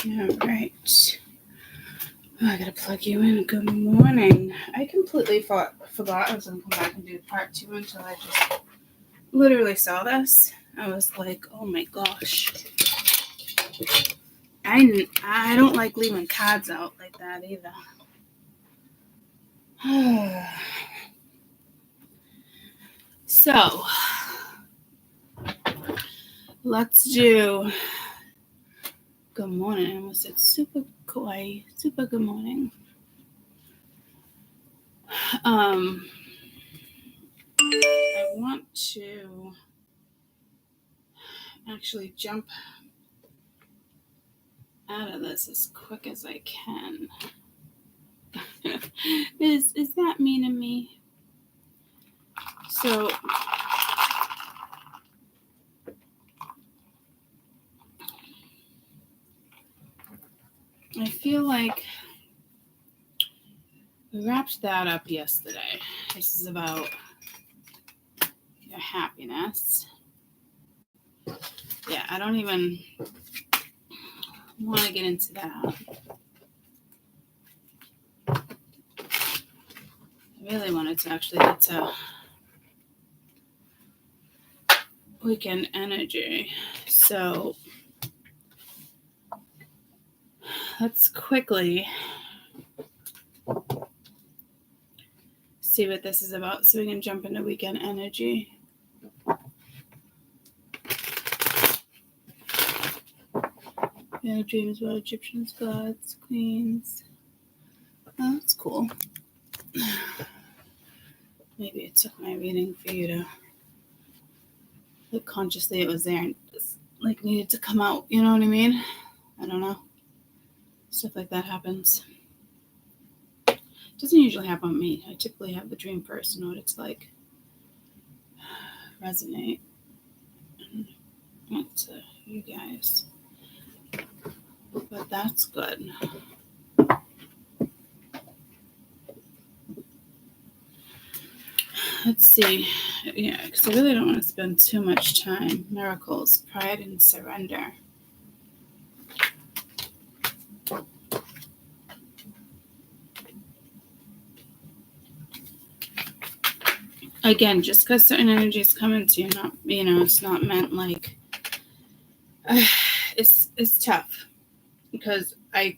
All right. Oh, I gotta plug you in. Good morning. I completely forgot I was gonna come back and do part 2 until I just literally saw this. I was like, oh my gosh. I don't like leaving cards out like that either. So, let's do good morning. I almost said super kawaii. Super good morning. I want to actually jump out of this as quick as I can. Is that mean of me? So I feel like we wrapped that up yesterday. This is about your happiness. Yeah, I don't even want to get into that. I really wanted to actually get to weekend energy. So let's quickly see what this is about so we can jump into weekend energy. Yeah, dreams about Egyptians, gods, queens. Oh, that's cool. Maybe it took my reading for you to look consciously it was there and just like needed to come out. You know what I mean? I don't know. Stuff like that happens. It doesn't usually happen on me. I typically have the dream first in order to like resonate and to you guys. But that's good. Let's see. Yeah, because I really don't want to spend too much time. Miracles, pride, and surrender. Again, just because certain energies come into you, not it's not meant like it's tough because I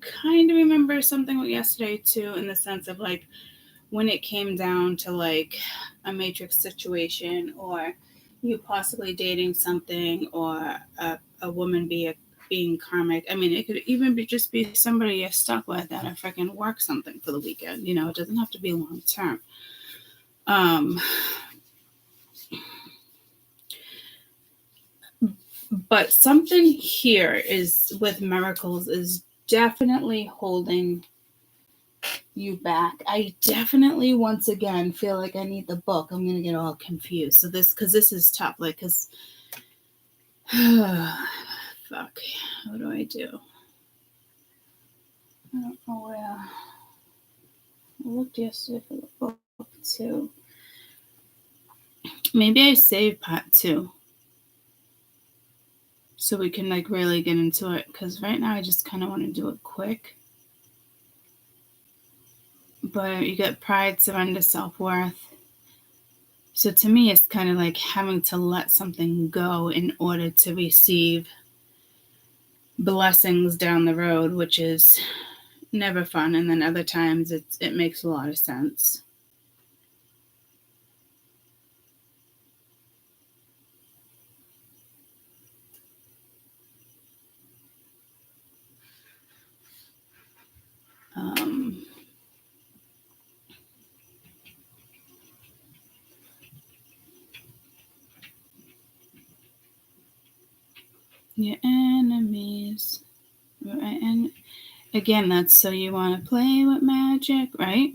kind of remember something yesterday too, in the sense of like when it came down to like a matrix situation or you possibly dating something or a woman being karmic. I mean, it could even be just be somebody you're stuck with at a freaking work something for the weekend. You know, it doesn't have to be long term. But something here is with miracles is definitely holding you back. I definitely once again feel like I need the book. I'm gonna get all confused. So this is tough. Like, cause fuck, what do I do? I don't know where. I looked yesterday for the book too. Maybe I save part 2 so we can like really get into it. Because right now I just kind of want to do it quick. But you get pride, surrender, self-worth. So to me, it's kind of like having to let something go in order to receive blessings down the road, which is never fun. And then other times it makes a lot of sense. Your enemies. And again, that's so you want to play with magic, right?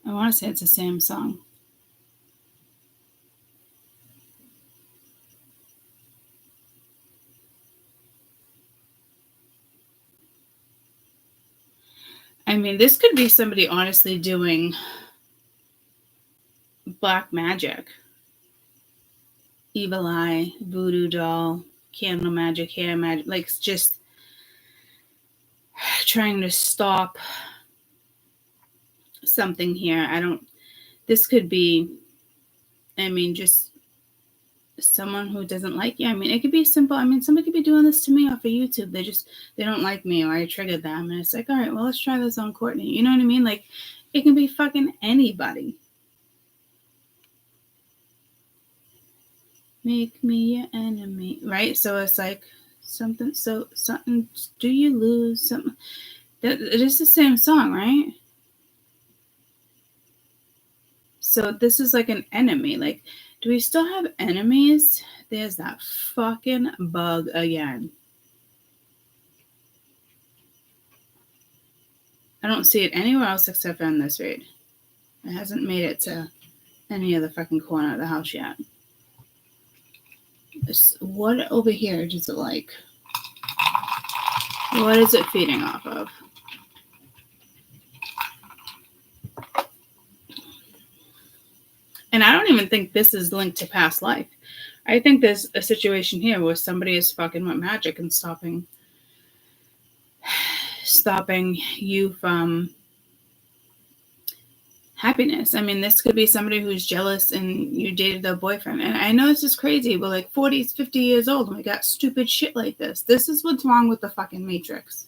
I want to say it's the same song. I mean, this could be somebody honestly doing black magic. Evil eye, voodoo doll, candle magic, hair magic, like just trying to stop something here. This could be, just someone who doesn't like you. It could be simple. Somebody could be doing this to me off of YouTube. They don't like me, or I triggered them. And it's like, all right, well, let's try this on Courtney. You know what I mean? Like, it can be fucking anybody. Make me your enemy, right? So it's like something, do you lose something? It is the same song, right? So this is like an enemy. Like, do we still have enemies? There's that fucking bug again. I don't see it anywhere else except on this read. It hasn't made it to any other fucking corner of the house yet. What over here does it like? What is it feeding off of? And I don't even think this is linked to past life. I think there's a situation here where somebody is fucking with magic and stopping you from happiness. This could be somebody who's jealous and you dated their boyfriend. And I know this is crazy, but like 40, 50 years old, and we got stupid shit like this. This is what's wrong with the fucking Matrix.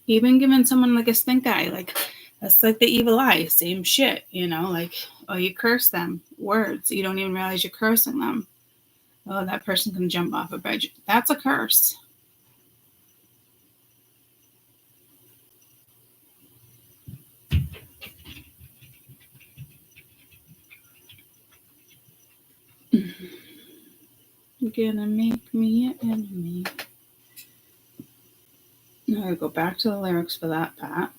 Even giving someone like a stink eye, like that's like the evil eye, same shit, or you curse them, words, you don't even realize you're cursing them. Oh, that person can jump off a bridge. That's a curse. You're gonna make me an enemy. Now I go back to the lyrics for that part.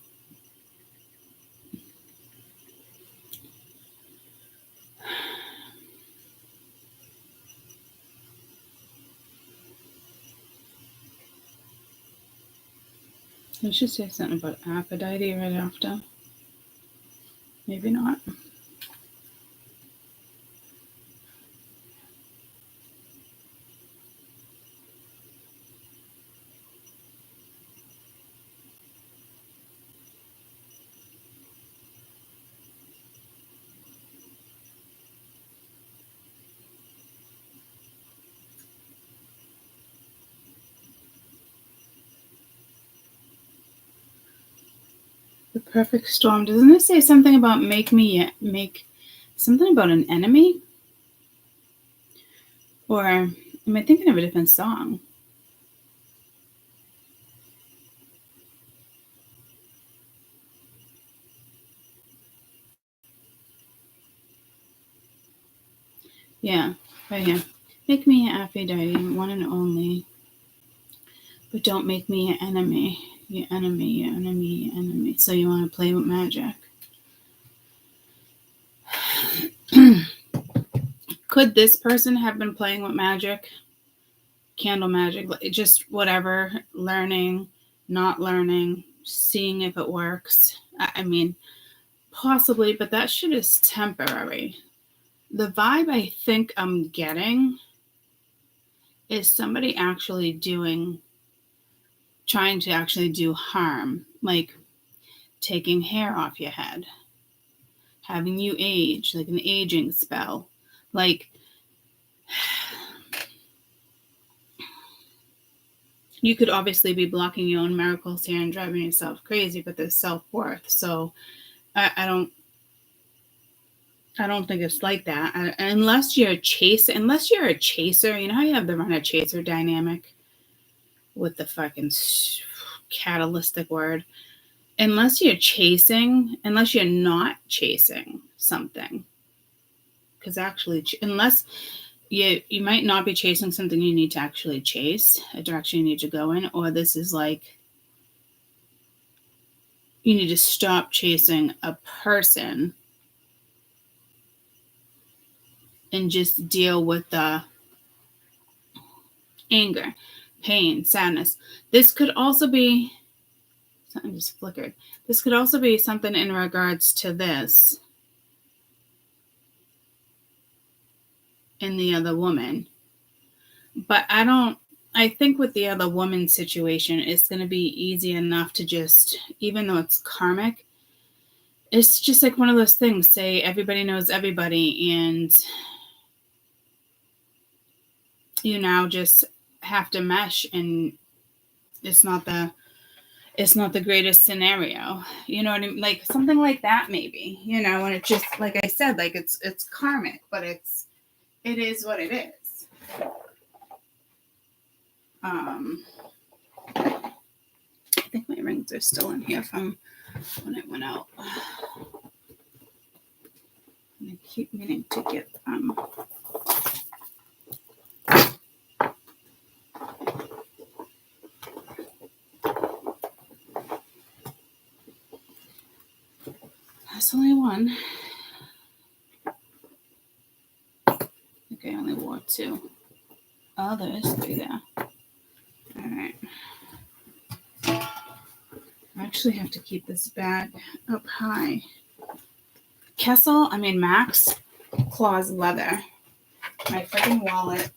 I should say something about Aphrodite right after. Maybe not. The perfect storm. Doesn't it say something about make something about an enemy? Or am I thinking of a different song? Yeah, right here. Make me an Aphrodite, one and only. But don't make me your enemy. Your enemy, your enemy, your enemy. So you want to play with magic. Could this person have been playing with magic? Candle magic, just whatever, learning, not learning, seeing if it works. Possibly, but that shit is temporary. The vibe I think I'm getting is somebody actually trying to actually do harm, like taking hair off your head, having you age, like an aging spell. Like, you could obviously be blocking your own miracles here and driving yourself crazy, but there's self-worth. So I don't think it's like that. Unless you're a chaser, you know how you have the runner-chaser dynamic with the fucking catalytic word? Unless you're not chasing something. Because actually, unless you might not be chasing something you need to actually chase, a direction you need to go in, or this is like you need to stop chasing a person and just deal with the anger, pain, sadness. This could also be something just flickered. This could also be something in regards to this. in the other woman. But I think with the other woman situation, it's going to be easy enough to just, even though it's karmic, it's just like one of those things, say everybody knows everybody, and you now just have to mesh, and it's not the greatest scenario. You know what I mean? Like something like that maybe, you know, and it just, like I said, like it's karmic, but it is what it is. I think my rings are still in here from when I went out. I keep meaning to get them. There's only one. I think I only wore two. Oh, there is three there. All right. I actually have to keep this bag up high. Max Claws leather. My freaking wallet.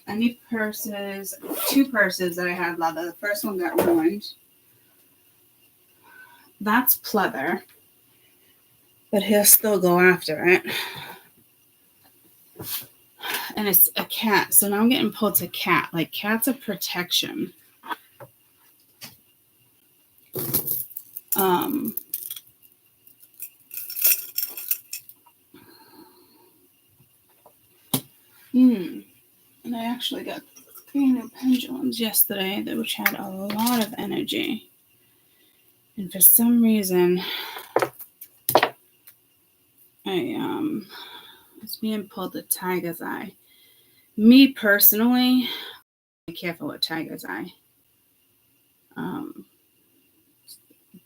Any purses, 2 purses that I had leather. The first one got ruined. That's pleather. But he'll still go after it. And it's a cat. So now I'm getting pulled to cat. Like cat's a protection. And I actually got 3 new pendulums yesterday, which had a lot of energy. And for some reason, I was being pulled to tiger's eye. Me personally, be careful with tiger's eye.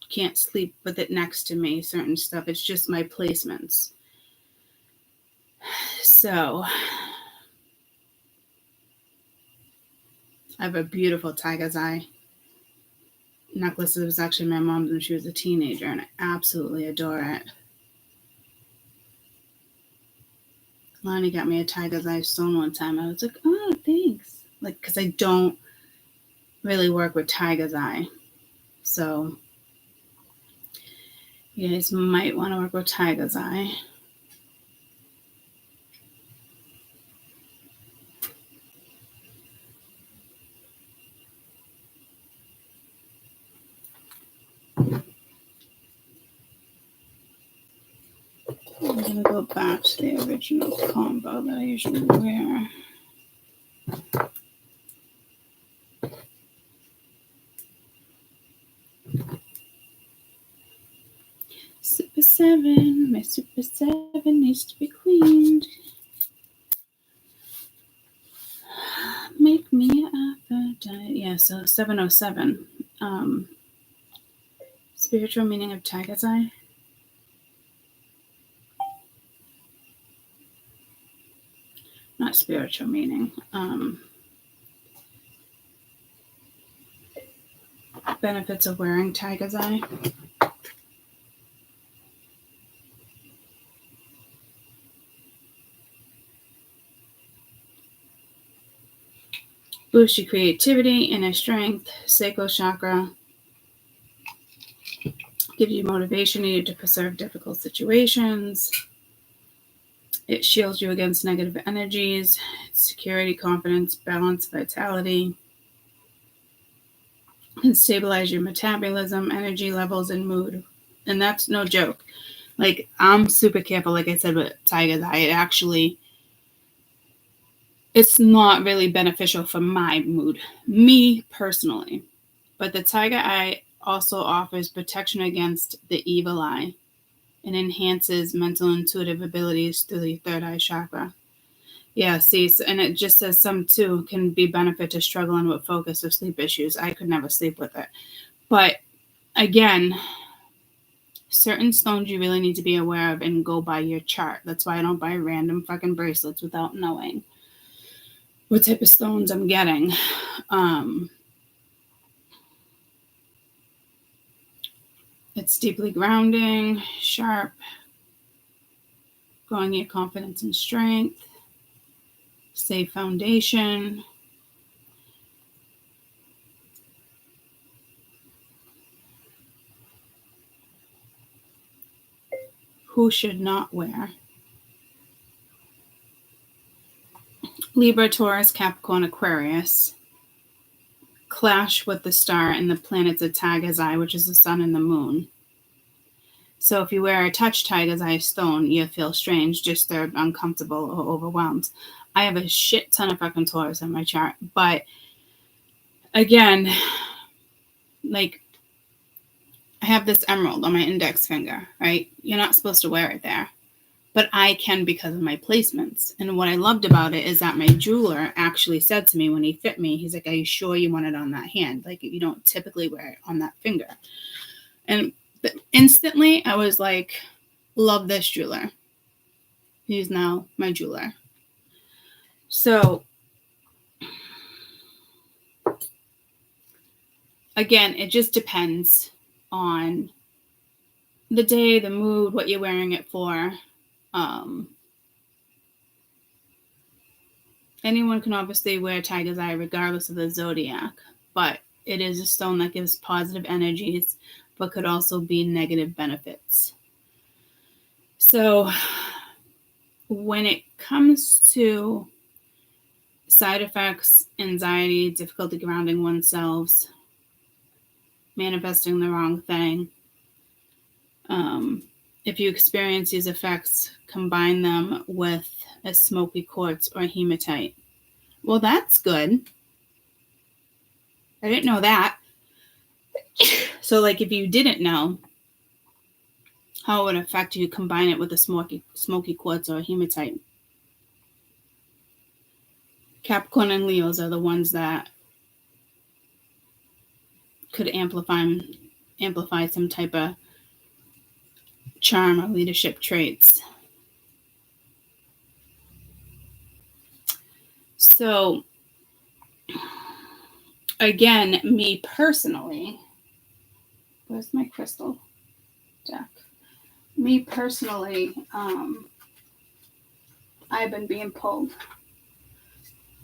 Can't sleep with it next to me, certain stuff. It's just my placements. So I have a beautiful tiger's eye necklace. It was actually my mom's when she was a teenager, and I absolutely adore it. Lonnie got me a tiger's eye stone one time. I was like, oh, thanks. Like, because I don't really work with tiger's eye. So you guys might want to work with tiger's eye. I'm going to go back to the original combo that I usually wear. Super 7. My Super 7 needs to be cleaned. Make me Aphrodite. Yeah, so 707. Spiritual meaning of tiger's eye. Not spiritual meaning. Benefits of wearing tiger's eye. Boost your creativity, inner strength, sacral chakra. Gives you motivation needed to preserve difficult situations. It shields you against negative energies. Security, confidence, balance, vitality. Can stabilize your metabolism, energy levels, and mood. And that's no joke. Like, I'm super careful, like I said, with tiger's eye. It's not really beneficial for my mood, me personally. But the tiger eye also offers protection against the evil eye and enhances mental intuitive abilities through the third eye chakra. Yeah, see, and it just says some too can be benefit to struggling with focus or sleep issues. I could never sleep with it. But again, certain stones you really need to be aware of and go by your chart. That's why I don't buy random fucking bracelets without knowing what type of stones I'm getting. It's deeply grounding, sharp, growing your confidence and strength. safe foundation. Who should not wear? Libra, Taurus, Capricorn, Aquarius clash with the star and the planets of Tiger's Eye, which is the sun and the moon. So if you wear a touch Tiger's Eye stone, you feel strange, disturbed, uncomfortable, or overwhelmed. I have a shit ton of fucking Taurus in my chart. But again, like, I have this emerald on my index finger, right? You're not supposed to wear it there. But I can because of my placements. And what I loved about it is that my jeweler actually said to me when he fit me, he's like, are you sure you want it on that hand? Like, you don't typically wear it on that finger. And instantly I was like, love this jeweler. He's now my jeweler. So again, it just depends on the day, the mood, what you're wearing it for. Anyone can obviously wear Tiger's Eye regardless of the zodiac, but it is a stone that gives positive energies, but could also be negative benefits. So when it comes to side effects, anxiety, difficulty grounding oneself, manifesting the wrong thing, if you experience these effects, combine them with a smoky quartz or hematite. Well, that's good. I didn't know that. So, like, if you didn't know how it would affect you, combine it with a smoky quartz or hematite. Capricorn and Leos are the ones that could amplify some type of charm or leadership traits. So, again, me personally, where's my crystal deck? Me personally, I've been being pulled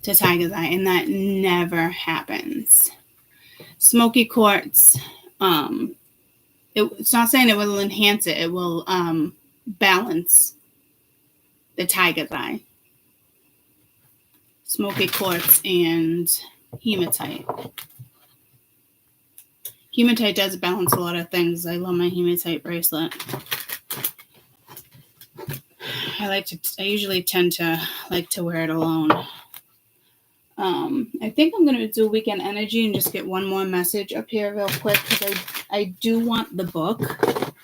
to Tiger's Eye, and that never happens. Smoky quartz, it's not saying it will enhance it. It will balance the Tiger's Eye. Smoky quartz and hematite. Hematite does balance a lot of things. I love my hematite bracelet. I usually tend to like to wear it alone. I think I'm going to do weekend energy and just get one more message up here real quick because I do want the book.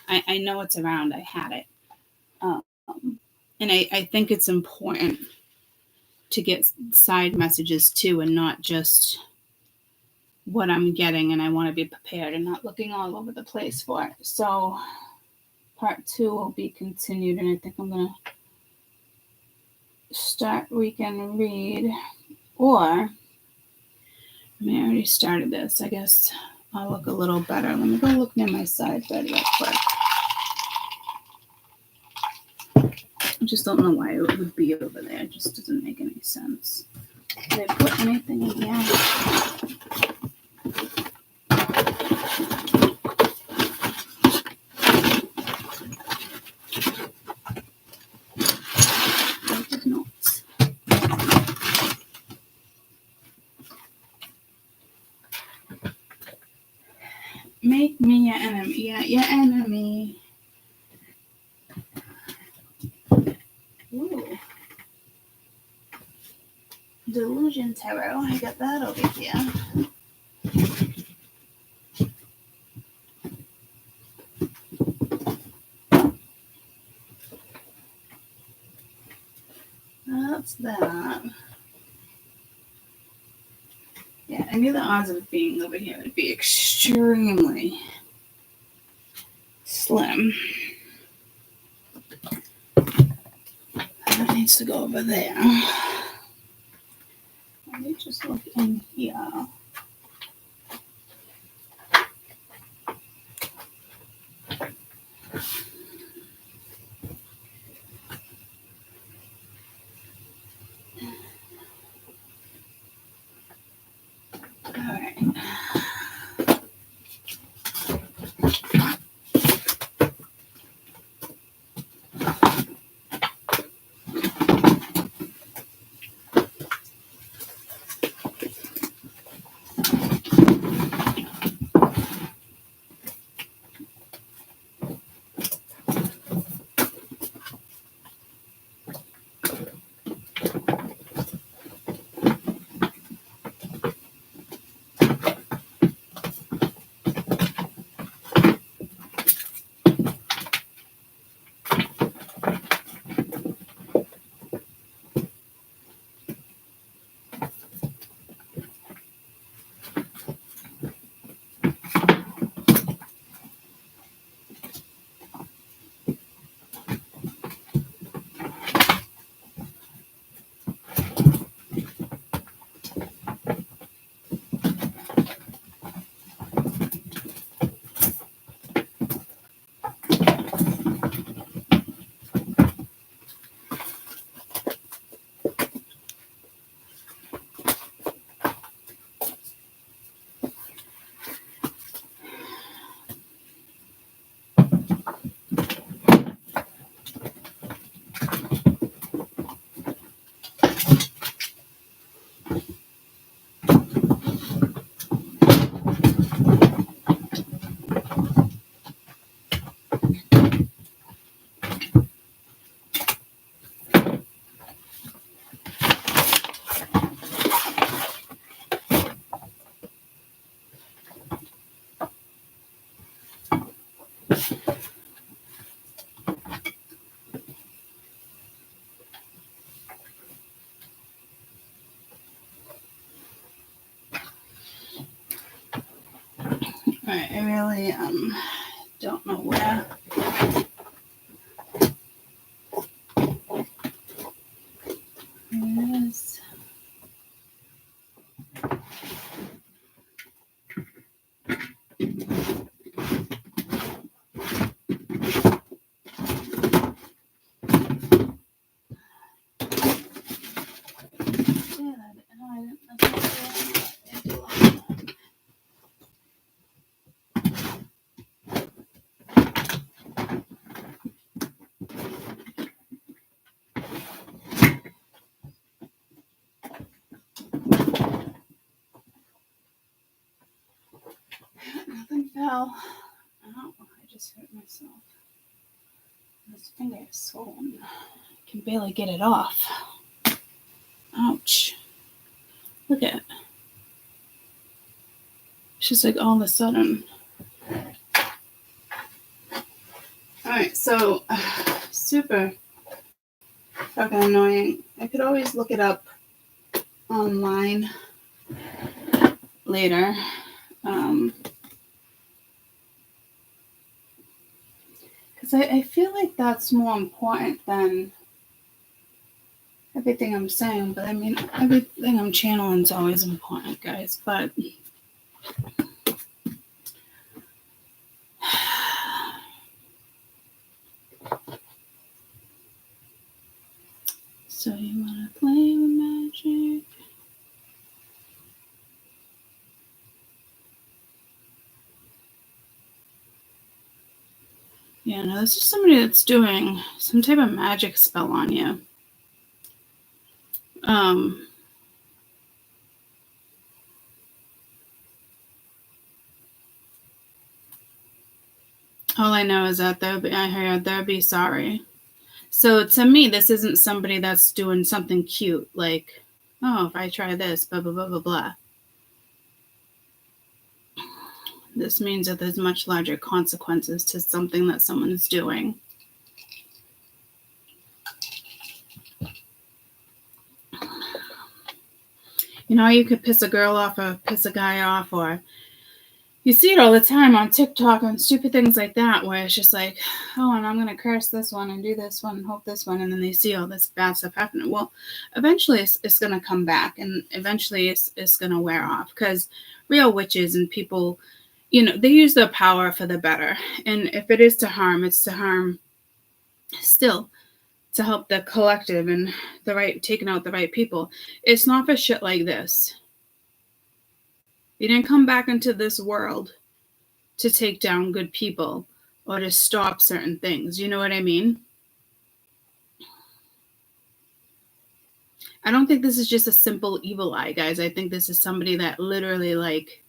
I know it's around. I had it. And I think it's important to get side messages too and not just what I'm getting, and I want to be prepared and not looking all over the place for it. So part 2 will be continued, and I think I'm going to start weekend read, or I already started this. I guess I'll look a little better. Let me go look near my side bed real quick. I just don't know why it would be over there. It just doesn't make any sense. Did I put anything in here? Make me your enemy. Yeah, your enemy. Ooh. Delusion Tarot. I got that over here. That's that. Yeah, I knew the odds of it being over here would be extremely slim. That needs to go over there. Let me just look in here. Alright, I really don't know where. It is. Nothing fell. Oh, I just hurt myself. This finger is swollen. I can barely get it off. Ouch. Look at it. It's just like all of a sudden. Alright, so super fucking annoying. I could always look it up online later. Because I feel like that's more important than everything I'm saying. But I mean, everything I'm channeling is always important, guys. But so you want to play with magic? Yeah, no, this is somebody that's doing some type of magic spell on you. All I know is that I heard they'll be sorry. So to me, this isn't somebody that's doing something cute, like, oh, if I try this, blah, blah, blah, blah, blah. This means that there's much larger consequences to something that someone's doing. You know, you could piss a girl off or piss a guy off, or you see it all the time on TikTok and stupid things like that, where it's just like, oh, and I'm going to curse this one and do this one and hope this one, and then they see all this bad stuff happening. Well, eventually it's going to come back, and eventually it's going to wear off, because real witches and people, you know, they use their power for the better. And if it is to harm, it's to harm still, to help the collective and taking out the right people. It's not for shit like this. You didn't come back into this world to take down good people or to stop certain things. You know what I mean? I don't think this is just a simple evil eye, guys. I think this is somebody that literally, like,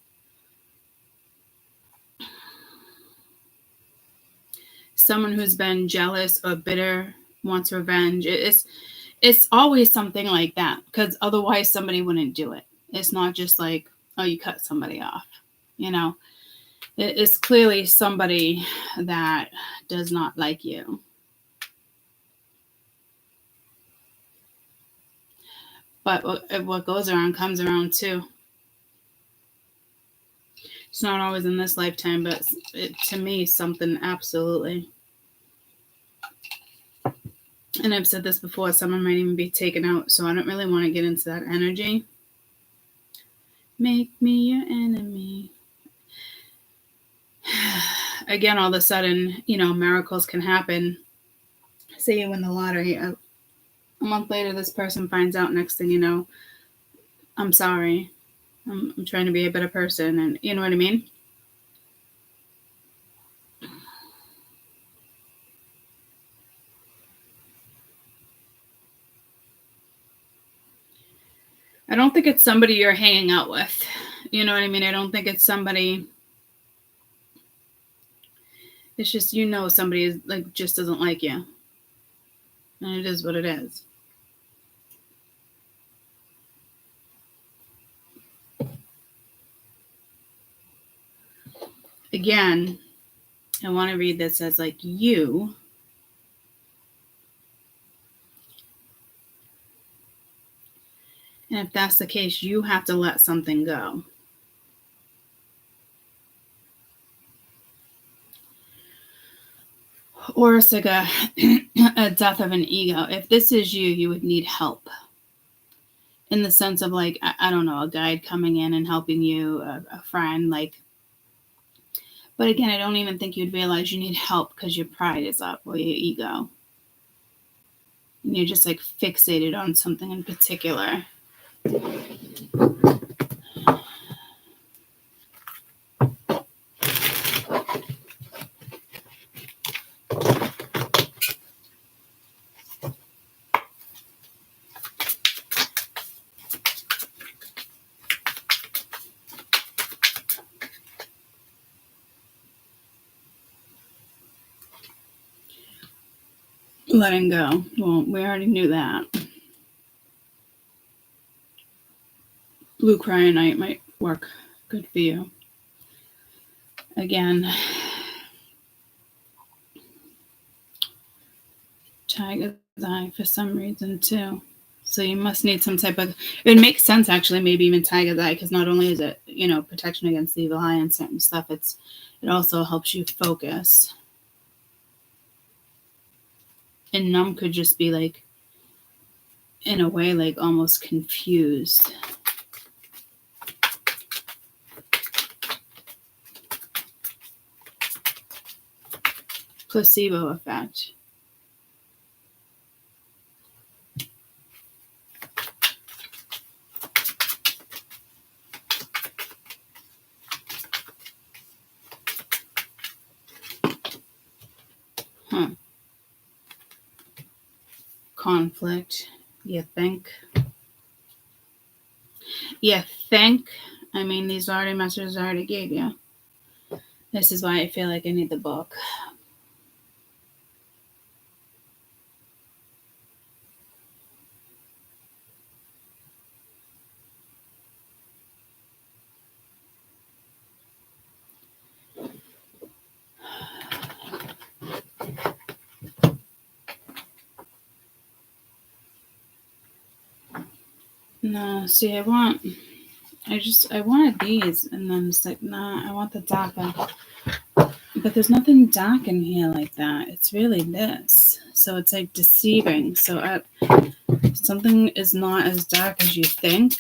someone who's been jealous or bitter, wants revenge. It's always something like that, because otherwise somebody wouldn't do it. It's not just like, oh, you cut somebody off. You know, it's clearly somebody that does not like you. But what goes around comes around too. It's not always in this lifetime, but to me, something absolutely. And I've said this before, someone might even be taken out, so I don't really want to get into that energy. Make me your enemy. Again, all of a sudden, miracles can happen. Say you win the lottery. A month later, this person finds out. Next thing you know, I'm sorry. I'm trying to be a better person. And you know what I mean? I don't think it's somebody you're hanging out with. You know what I mean? I don't think it's somebody. It's just, somebody is like just doesn't like you. And it is what it is. Again, I want to read this as like you. And if that's the case, you have to let something go. Or it's like a death of an ego. If this is you, you would need help. In the sense of like, I don't know, a guide coming in and helping you, a friend, like. But again, I don't even think you'd realize you need help because your pride is up or your ego. And you're just like fixated on something in particular. Letting go. Well, we already knew that. Blue cryonite might work good for you. Again, tiger's eye for some reason too. So you must need some type of. It makes sense actually. Maybe even tiger's eye, because not only is it protection against the evil eye and certain stuff, it also helps you focus. And numb could just be like, in a way, like almost confused. Placebo effect. Conflict. You think? I mean, these messages I already gave you. This is why I feel like I need the book. No, see, I wanted these, and then it's like, nah, I want the darker. But there's nothing dark in here like that. It's really this. So it's like deceiving. So something is not as dark as you think.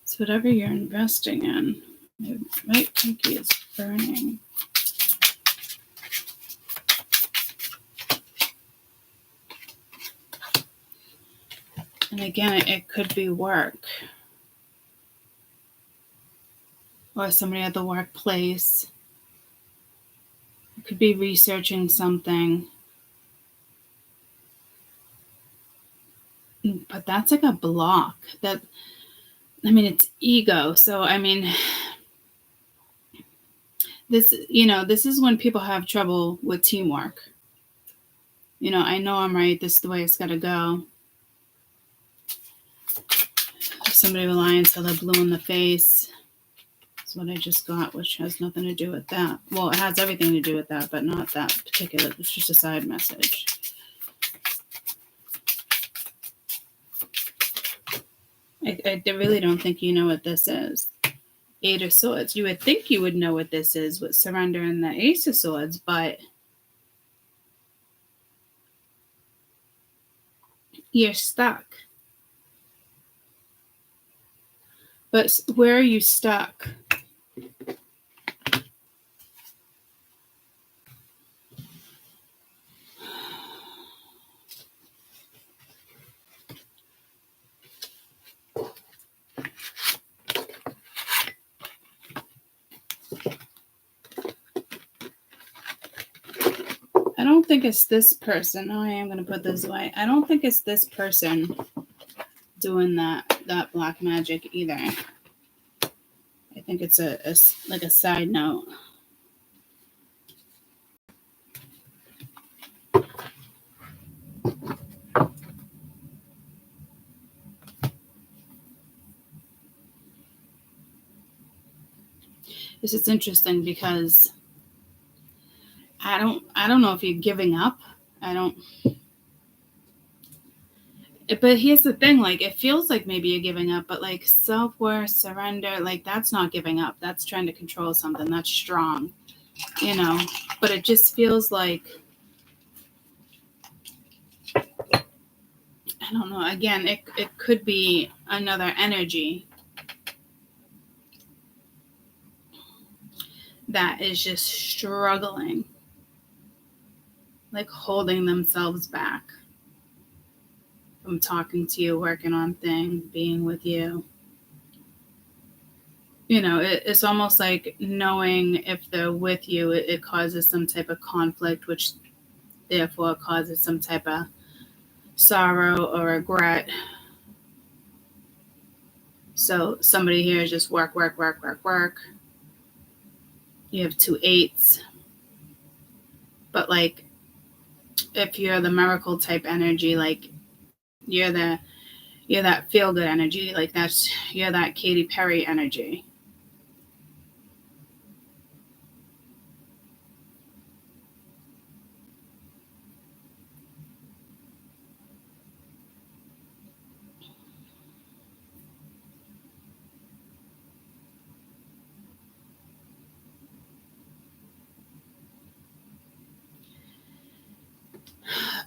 It's whatever you're investing in. My right pinky is burning. And again, it could be work. Or somebody at the workplace. It could be researching something. But that's like a block. It's ego. So, this is when people have trouble with teamwork. I know I'm right. This is the way it's got to go. If somebody lying until they're blue in the face. That's what I just got, which has nothing to do with that. Well, it has everything to do with that, but not that particular. It's just a side message. I really don't think you know what this is. 8 of Swords. You would think you would know what this is with surrender and the Ace of Swords, but you're stuck. But where are you stuck? I don't think it's this person. Oh, I am going to put this away. I don't think it's this person doing that black magic either. I think it's a side note. This is interesting because I don't know if you're giving up. But here's the thing, it feels like maybe you're giving up, but self-worth, surrender, that's not giving up. That's trying to control something. That's strong, but it just feels like, I don't know. Again, it could be another energy that is just struggling, holding themselves back from talking to you, working on things, being with you. It's almost like knowing if they're with you, it causes some type of conflict, which therefore causes some type of sorrow or regret. So somebody here is just work. You have 2 8s. But if you're the miracle type energy, you're that feel good energy, you're that Katy Perry energy.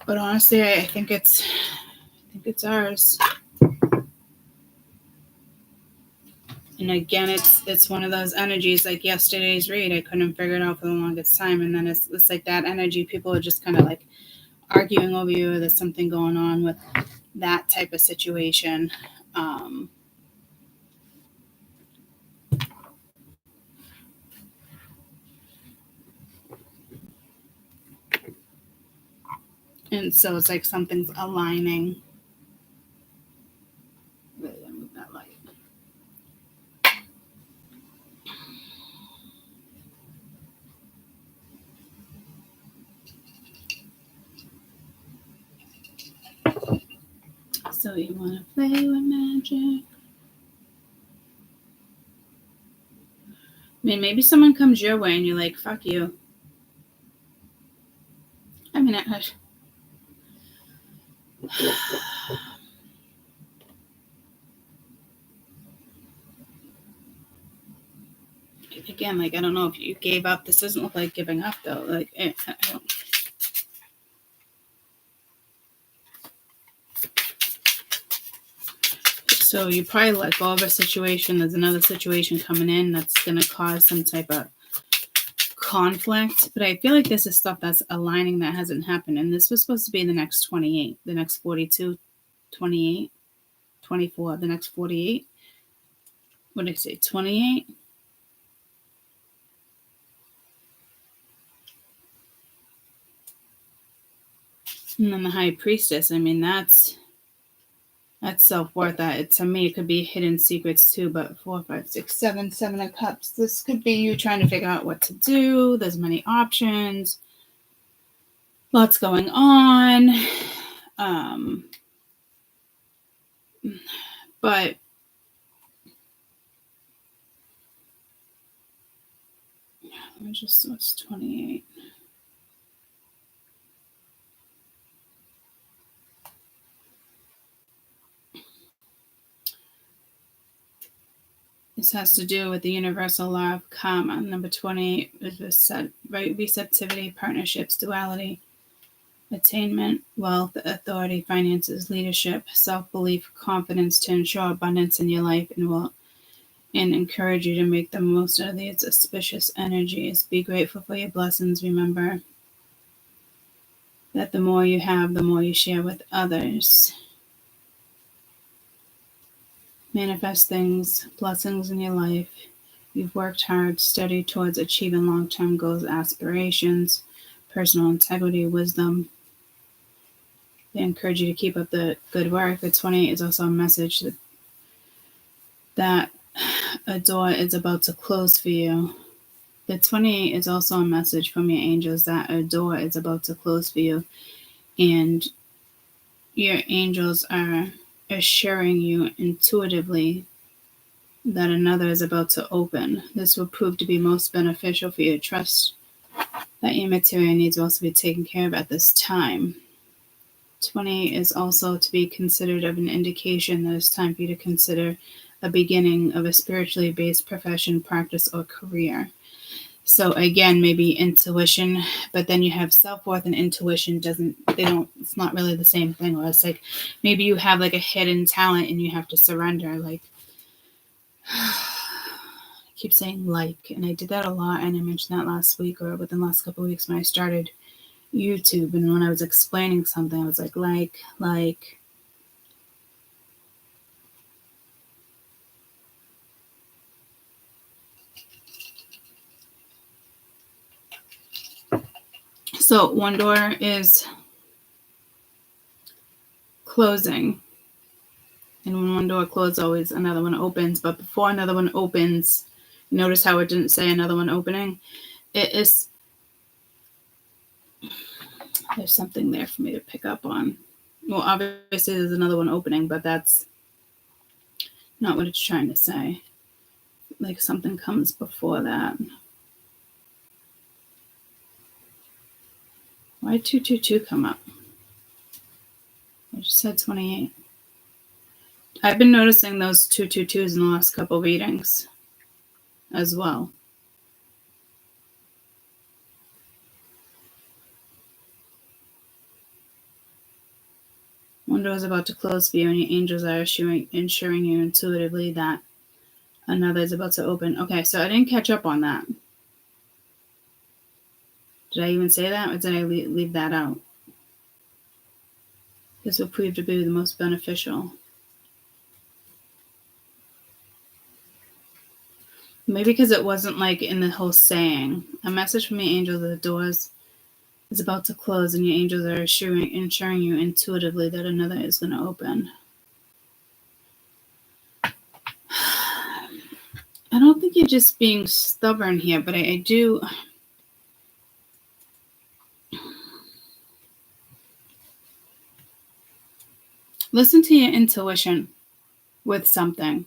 But honestly, I think it's ours. And again, it's one of those energies like yesterday's read. I couldn't figure it out for the longest time. And then it's like that energy. People are just kind of arguing over you. There's something going on with that type of situation. And so it's like something's aligning. Move that light. So you want to play with magic? Maybe someone comes your way and you're like, fuck you. Again, I don't know if you gave up. This doesn't look like giving up, though. I don't. So you probably let go of a situation. There's another situation coming in that's going to cause some type of conflict. But I feel like this is stuff that's aligning that hasn't happened. And this was supposed to be the next 28, the next 42, 28, 24, the next 48. What did I say? 28? And then the High Priestess. I mean, that's self-worth. That to me, it could be hidden secrets too. But 4, 5, 6, 7, 7 of Cups. This could be you trying to figure out what to do. There's many options. Lots going on. But let me just, what's 28? This has to do with the universal law of karma. Number 28 is receptivity, partnerships, duality, attainment, wealth, authority, finances, leadership, self-belief, confidence to ensure abundance in your life and encourage you to make the most of these auspicious energies. Be grateful for your blessings. Remember that the more you have, the more you share with others. Manifest things, blessings in your life. You've worked hard, studied towards achieving long-term goals, aspirations, personal integrity, wisdom. They encourage you to keep up the good work. The 28 is also a message that a door is about to close for you. The 28 is also a message from your angels that a door is about to close for you. And your angels are assuring you intuitively that another is about to open. This will prove to be most beneficial for you. Trust that your material needs will also be taken care of at this time. 20 is also to be considered of an indication that it's time for you to consider a beginning of a spiritually based profession, practice, or career. So again, maybe intuition, but then you have self-worth and intuition it's not really the same thing. Or it's like maybe you have like a hidden talent and you have to surrender. Like, I keep saying like, and I did that a lot, and I mentioned that last week or within the last couple of weeks when I started YouTube, and when I was explaining something, I was like. So one door is closing, and when one door closes, always another one opens. But before another one opens, notice how it didn't say another one opening. There's something there for me to pick up on. Well, obviously there's another one opening, but that's not what it's trying to say. Like something comes before that. Why did 222 come up? I just said 28. I've been noticing those 222s in the last couple of readings as well. One door is about to close for you, and your angels are ensuring you intuitively that another is about to open. Okay, so I didn't catch up on that. Did I even say that, or did I leave that out? This will prove to be the most beneficial. Maybe because it wasn't like in the whole saying. A message from the angels that the doors is about to close, and your angels are ensuring you intuitively that another is going to open. I don't think you're just being stubborn here, but I do. Listen to your intuition with something.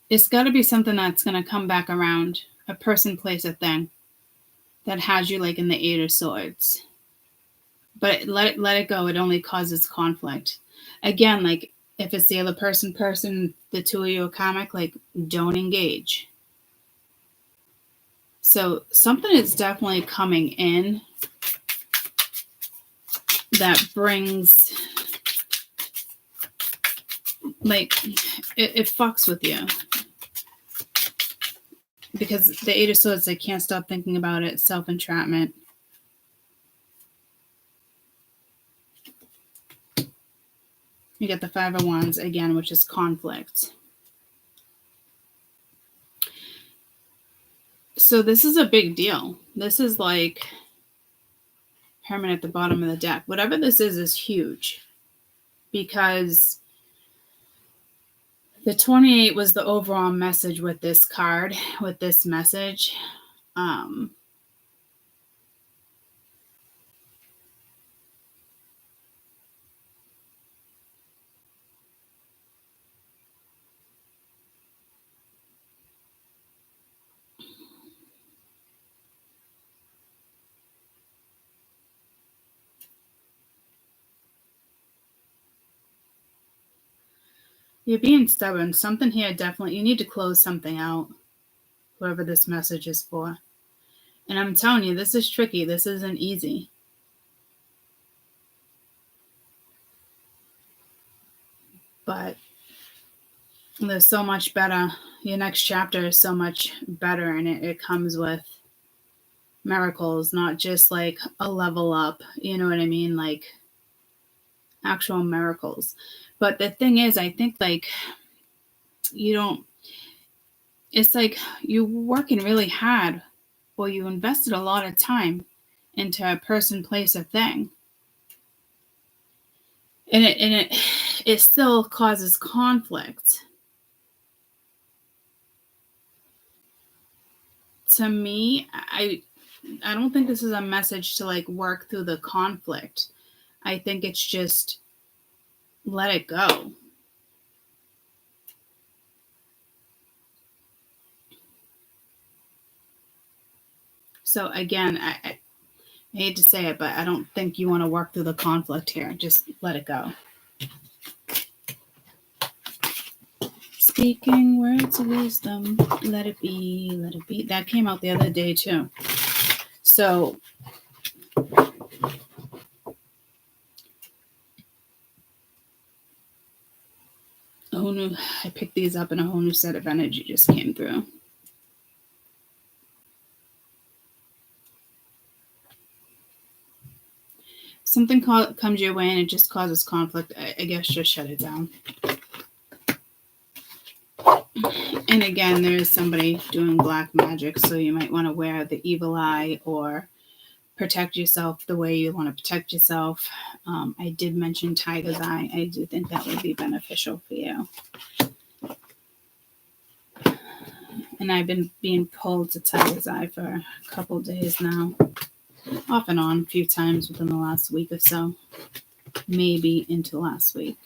It's got to be something that's going to come back around. A person, place, a thing that has you like in the 8 of Swords. But let it go. It only causes conflict. Again, like if it's the other person, the two of you are karmic, like don't engage. So something is definitely coming in that brings like, it fucks with you. Because the Eight of Swords, they can't stop thinking about it. Self-entrapment. You get the Five of Wands again, which is conflict. So this is a big deal. This is like Hermit at the bottom of the deck. Whatever this is huge. Because the 28 was the overall message with this card, with this message. You're being stubborn. Something here definitely, you need to close something out, whoever this message is for. And I'm telling you, this is tricky. This isn't easy. But there's so much better. Your next chapter is so much better, and it comes with miracles, not just like a level up. You know what I mean? Like actual miracles. But the thing is, I think like it's like you're working really hard, or you invested a lot of time into a person, place, or thing. And it still causes conflict. To me, I don't think this is a message to like work through the conflict. I think it's just let it go. So again, I hate to say it, but I don't think you want to work through the conflict here. Just let it go. Speaking words of wisdom, let it be, let it be. That came out the other day too. So I picked these up and a whole new set of energy just came through. Something comes your way and it just causes conflict. I guess just shut it down. And again, there is somebody doing black magic, so you might want to wear the evil eye or protect yourself the way you want to protect yourself. I did mention tiger's eye. I do think that would be beneficial for you. And I've been being pulled to tiger's eye for a couple days now. Off and on a few times within the last week or so. Maybe into last week.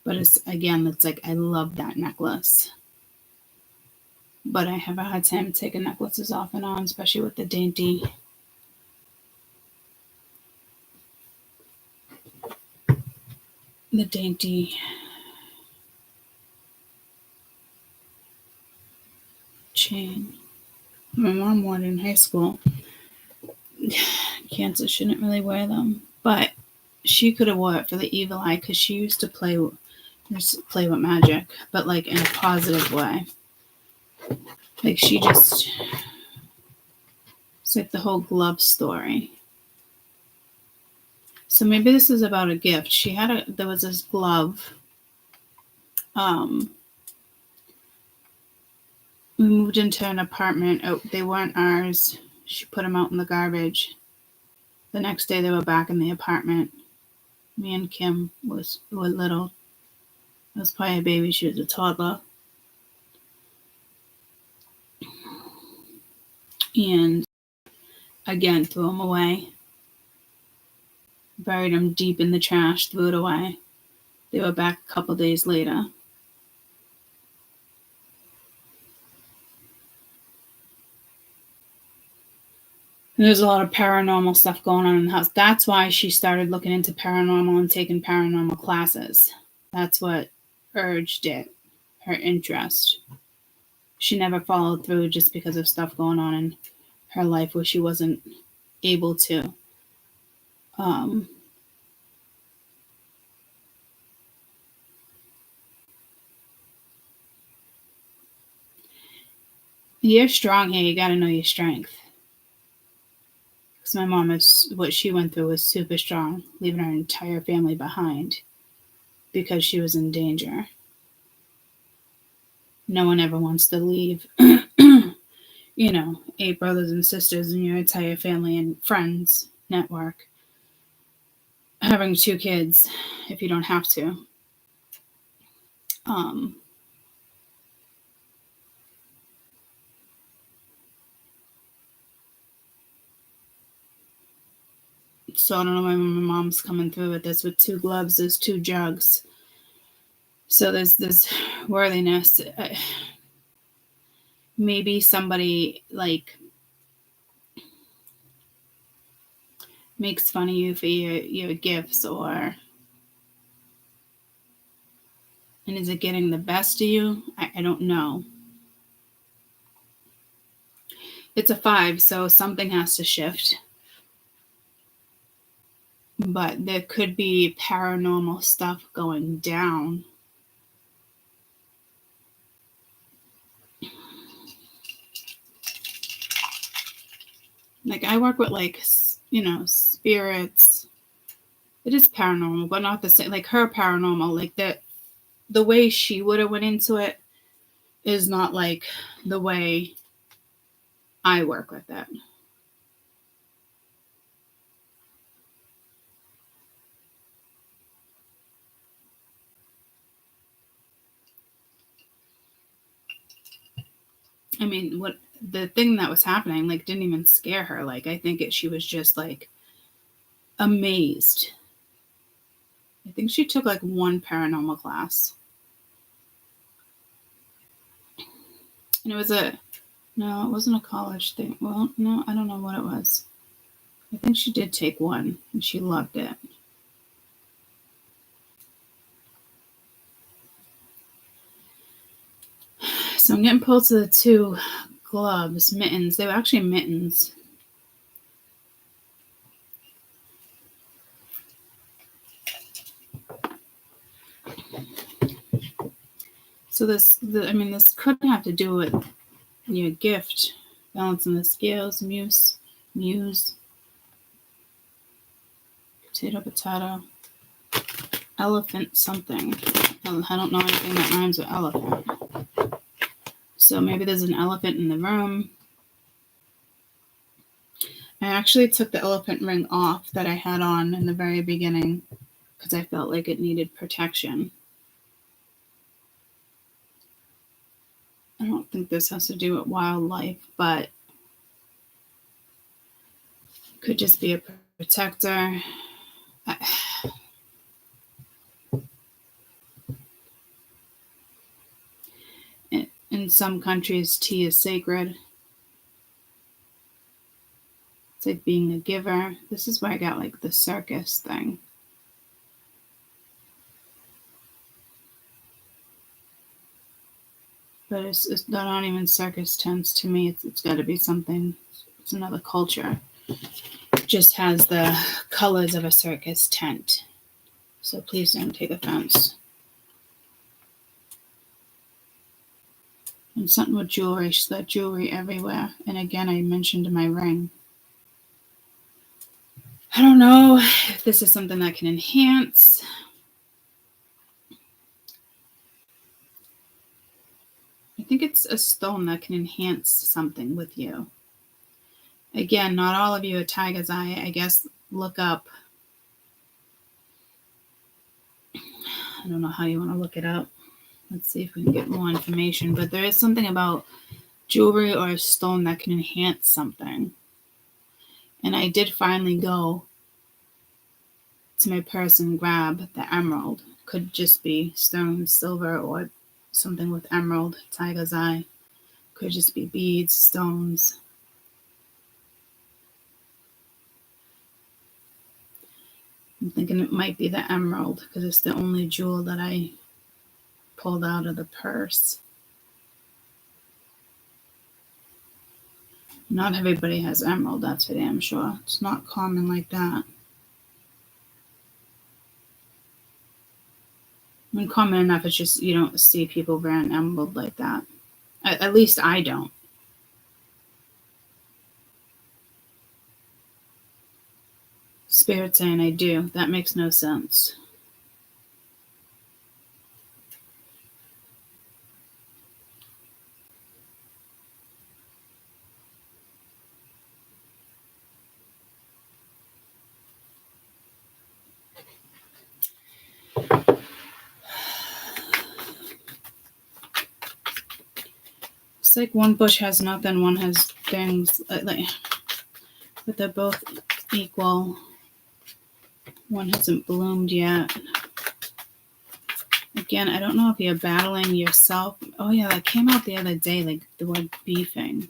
But it's like I love that necklace. But I have a hard time taking necklaces off and on, especially with the dainty. Chain. My mom wore it in high school. Cancer shouldn't really wear them. But she could have wore it for the evil eye because she used to play with magic, but like in a positive way. Like she just, it's like the whole glove story. So maybe this is about a gift. There was this glove. We moved into an apartment. Oh, they weren't ours. She put them out in the garbage. The next day they were back in the apartment. Me and Kim were little. I was probably a baby. She was a toddler. And again, threw them away. Buried them deep in the trash, threw it away. They were back a couple days later. And there's a lot of paranormal stuff going on in the house. That's why she started looking into paranormal and taking paranormal classes. That's what urged it, her interest. She never followed through just because of stuff going on in her life where she wasn't able to You're strong here. You got to know your strength. Because my mom, what she went through was super strong, leaving her entire family behind because she was in danger. No one ever wants to leave, 8 brothers and sisters in your entire family and friends network. Having 2 kids if you don't have to. So I don't know why my mom's coming through with this. With 2 gloves, there's 2 jugs. So there's this worthiness. Maybe somebody like makes fun of you for your gifts, or and is it getting the best of you? I don't know. It's a 5, so something has to shift. But there could be paranormal stuff going down. Like, I work with, like, spirits. It is paranormal, but not the same. Like, her paranormal, like, the way she would have went into it is not like the way I work with it. I mean, what the thing that was happening, like, didn't even scare her. Like, I think she was just, like, amazed. I think she took, like, 1 paranormal class. And it was no, it wasn't a college thing. Well, no, I don't know what it was. I think she did take 1, and she loved it. So I'm getting pulled to the 2 gloves, mittens. They were actually mittens. So this could have to do with your gift, balancing the scales, muse, potato, elephant something. I don't know anything that rhymes with elephant. So maybe there's an elephant in the room. I actually took the elephant ring off that I had on in the very beginning because I felt like it needed protection. I don't think this has to do with wildlife, but it could just be a protector. In some countries, tea is sacred. It's like being a giver. This is where I got like the circus thing. But it's not even circus tents to me. It's got to be something. It's another culture. It just has the colors of a circus tent. So please don't take offense. And something with jewelry. She's got jewelry everywhere. And again, I mentioned my ring. I don't know if this is something that can enhance. I think it's a stone that can enhance something with you. Again, not all of you are Tiger's Eye. I guess look up. I don't know how you want to look it up. Let's see if we can get more information. But there is something about jewelry or a stone that can enhance something. And I did finally go to my purse and grab the emerald. Could just be stone, silver, or something with emerald, Tiger's Eye. Could just be beads, stones. I'm thinking it might be the emerald because it's the only jewel that I pulled out of the purse. Not everybody has emerald, that's for damn sure. It's not common like that. I mean, common enough, it's just you don't see people wearing emerald like that. At least I don't. Spirit saying I do. That makes no sense. It's like one bush has nothing, one has things, like, but they're both equal. One hasn't bloomed yet. Again, I don't know if you're battling yourself. Oh yeah, that came out the other day, like the word beefing.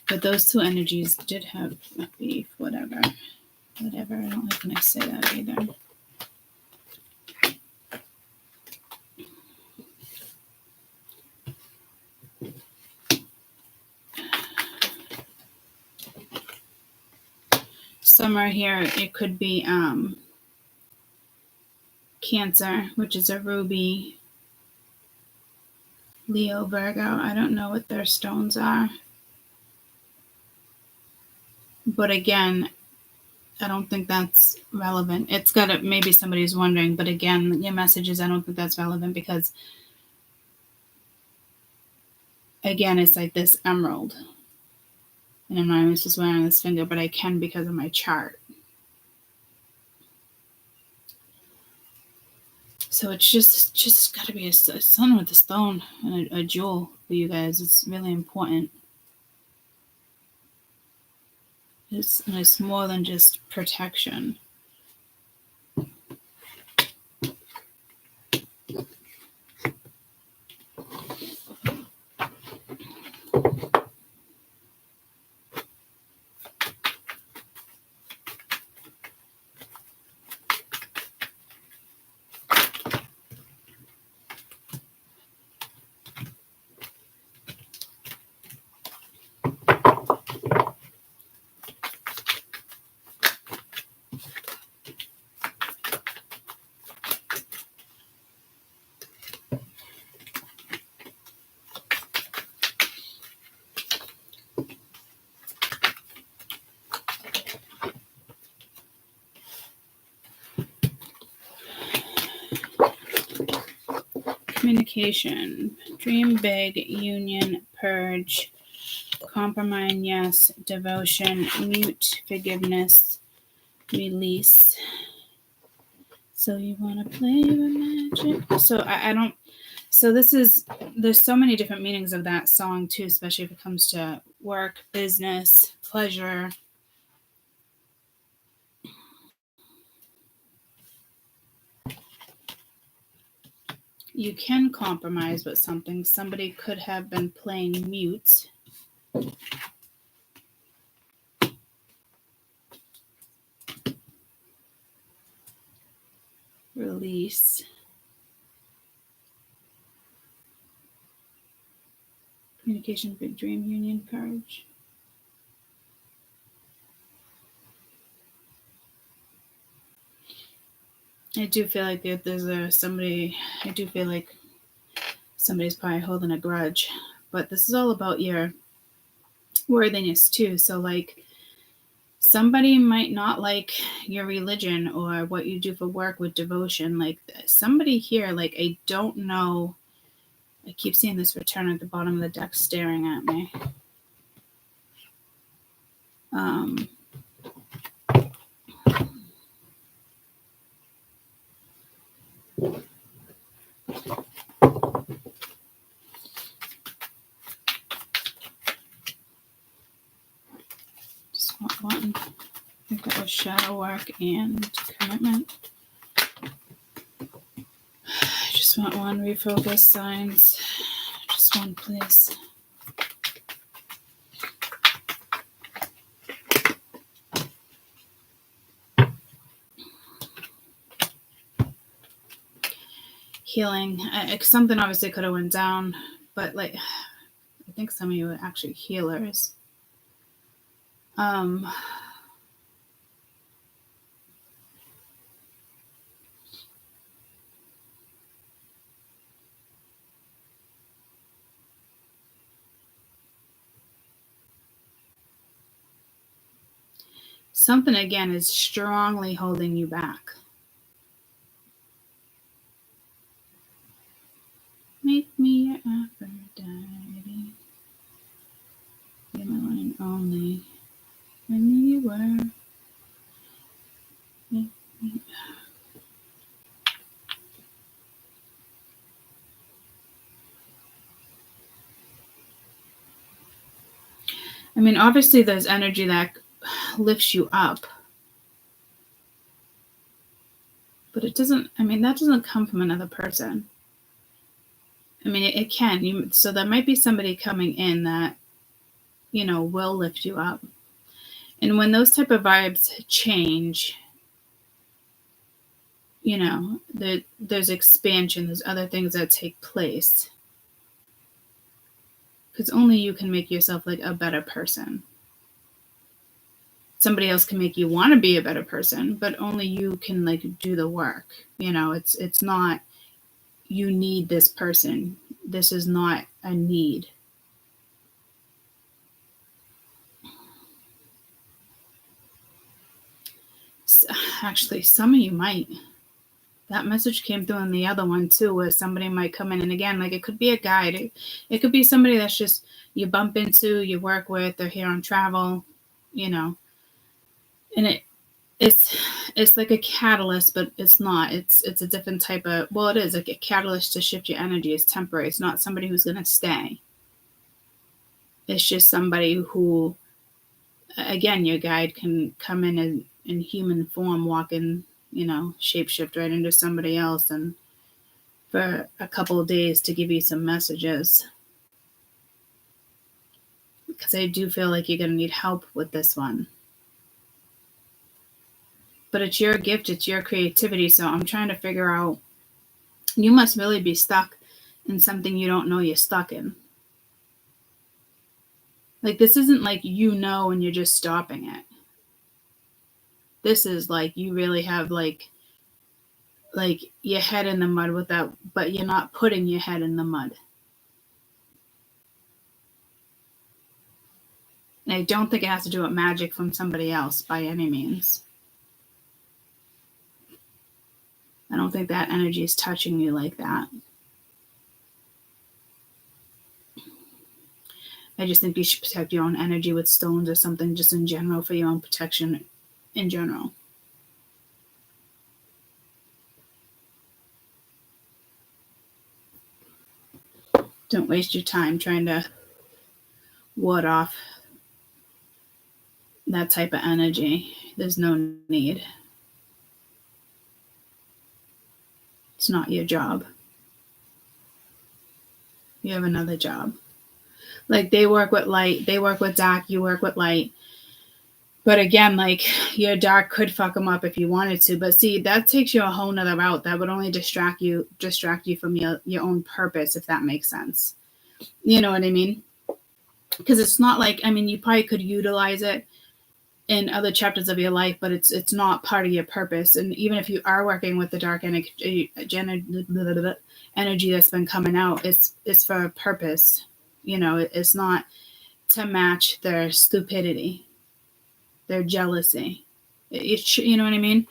But those two energies did have a beef, whatever. Whatever, I don't like when I say that either. Somewhere here, it could be Cancer, which is a ruby. Leo, Virgo, I don't know what their stones are. But again, I don't think that's relevant. It's got to, maybe somebody's wondering, but again, your messages, I don't think that's relevant because, again, it's like this emerald. And I'm not just wearing this finger, but I can because of my chart. So it's just got to be a sun with a stone and a jewel for you guys. It's really important. It's more than just protection. Communication, dream big, union, purge, compromise, yes, devotion, mute, forgiveness, release. So you want to play with magic? So I don't, so this is, there's so many different meanings of that song too, especially if it comes to work, business, pleasure. You can compromise with something. Somebody could have been playing mute. Release. Communication, big dream, union, purge. I do feel like there's somebody, I do feel like somebody's probably holding a grudge. But this is all about your worthiness too. So like somebody might not like your religion or what you do for work with devotion. Like somebody here, like I don't know. I keep seeing this return at the bottom of the deck staring at me. Just want one. I think that was shadow work and commitment. I just want one. Refocus signs. Just one, please. Healing. Something obviously could have went down, but like I think some of you are actually healers. something again is strongly holding you back. Make me your Aphrodite. You're my one and only. I knew you were. Make me. I mean, obviously there's energy that lifts you up. But it doesn't, I mean, that doesn't come from another person. I mean, it can. So there might be somebody coming in that, you know, will lift you up. And when those type of vibes change, you know, there's expansion, there's other things that take place. Because only you can make yourself like a better person. Somebody else can make you want to be a better person, but only you can like do the work. You know, it's not you need this person. This is not a need. Actually, some of you might. That message came through in the other one too, where somebody might come in, and again, like it could be a guide. It could be somebody that's just you bump into, you work with, they're here on travel, you know. And it's like a catalyst, but it's not. It's a different type of, well, it is like a catalyst to shift your energy. It's temporary. It's not somebody who's gonna stay. It's just somebody who, again, your guide can come in human form, walk in, you know, shapeshift right into somebody else, and for a couple of days to give you some messages. Because I do feel like you're going to need help with this one. But it's your gift, it's your creativity. So I'm trying to figure out, you must really be stuck in something you don't know you're stuck in. Like, this isn't like you know and you're just stopping it. This is like you really have like your head in the mud with that, but you're not putting your head in the mud. And I don't think it has to do with magic from somebody else by any means. I don't think that energy is touching you like that. I just think you should protect your own energy with stones or something, just in general, for your own protection in general. Don't waste your time trying to ward off that type of energy. There's no need. It's not your job. You have another job. Like, they work with light, they work with dark, you work with light. But again, like, your dark could fuck them up if you wanted to. But see, that takes you a whole nother route. That would only distract you from your own purpose, if that makes sense. You know what I mean? Because it's not like, I mean, you probably could utilize it in other chapters of your life, but it's not part of your purpose. And even if you are working with the dark energy that's been coming out, it's for a purpose. You know, it's not to match their stupidity, their jealousy. You know what I mean?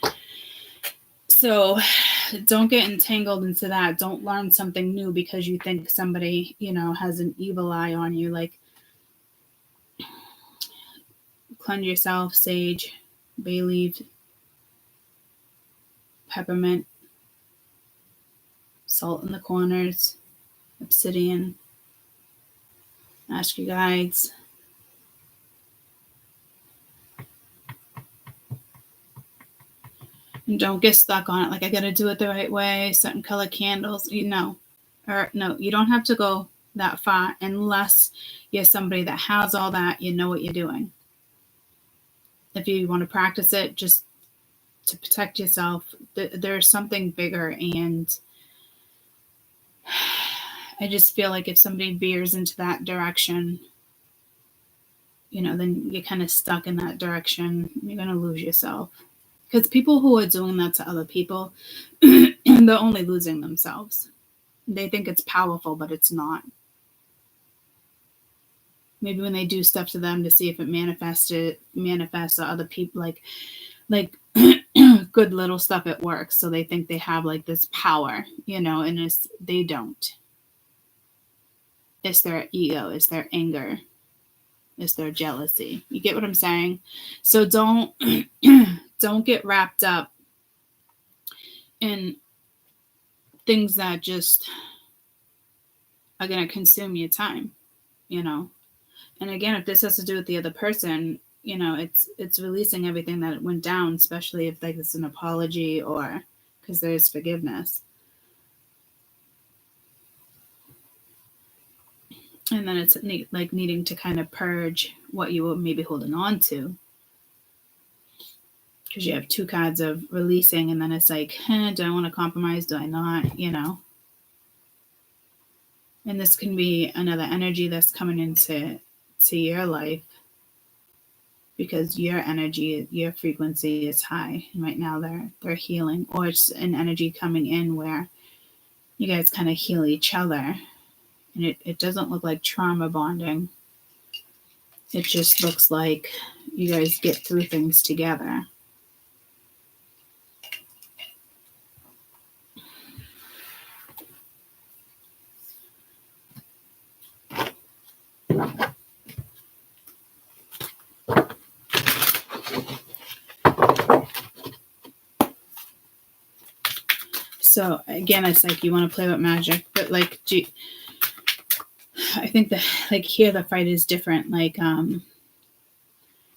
So don't get entangled into that. Don't learn something new because you think somebody, you know, has an evil eye on you. Like, cleanse yourself, sage, bay leaf, peppermint, salt in the corners, obsidian. Ask your guides. And don't get stuck on it. Like, I got to do it the right way, certain color candles. No, you don't have to go that far unless you're somebody that has all that, you know what you're doing. If you want to practice it just to protect yourself, there's something bigger. And I just feel like if somebody veers into that direction, you know, then you're kind of stuck in that direction. You're going to lose yourself. Because people who are doing that to other people, they're only losing themselves. They think it's powerful, but it's not. Maybe when they do stuff to them to see if it manifests to other people, like good little stuff at work. So they think they have like this power, and they don't. It's their ego, it's their anger, it's their jealousy. You get what I'm saying? So don't get wrapped up in things that just are going to consume your time, And again, if this has to do with the other person, it's releasing everything that went down, especially if like it's an apology or because there's forgiveness. And then it's like needing to kind of purge what you were maybe holding on to. Because you have two cards of releasing, and then it's like, do I want to compromise? Do I not? And this can be another energy that's coming into your life because your energy, your frequency is high. And right now they're healing, or it's an energy coming in where you guys kind of heal each other. And it doesn't look like trauma bonding. It just looks like you guys get through things together. So again, it's like you want to play with magic, but like, I think that like here the fight is different. Like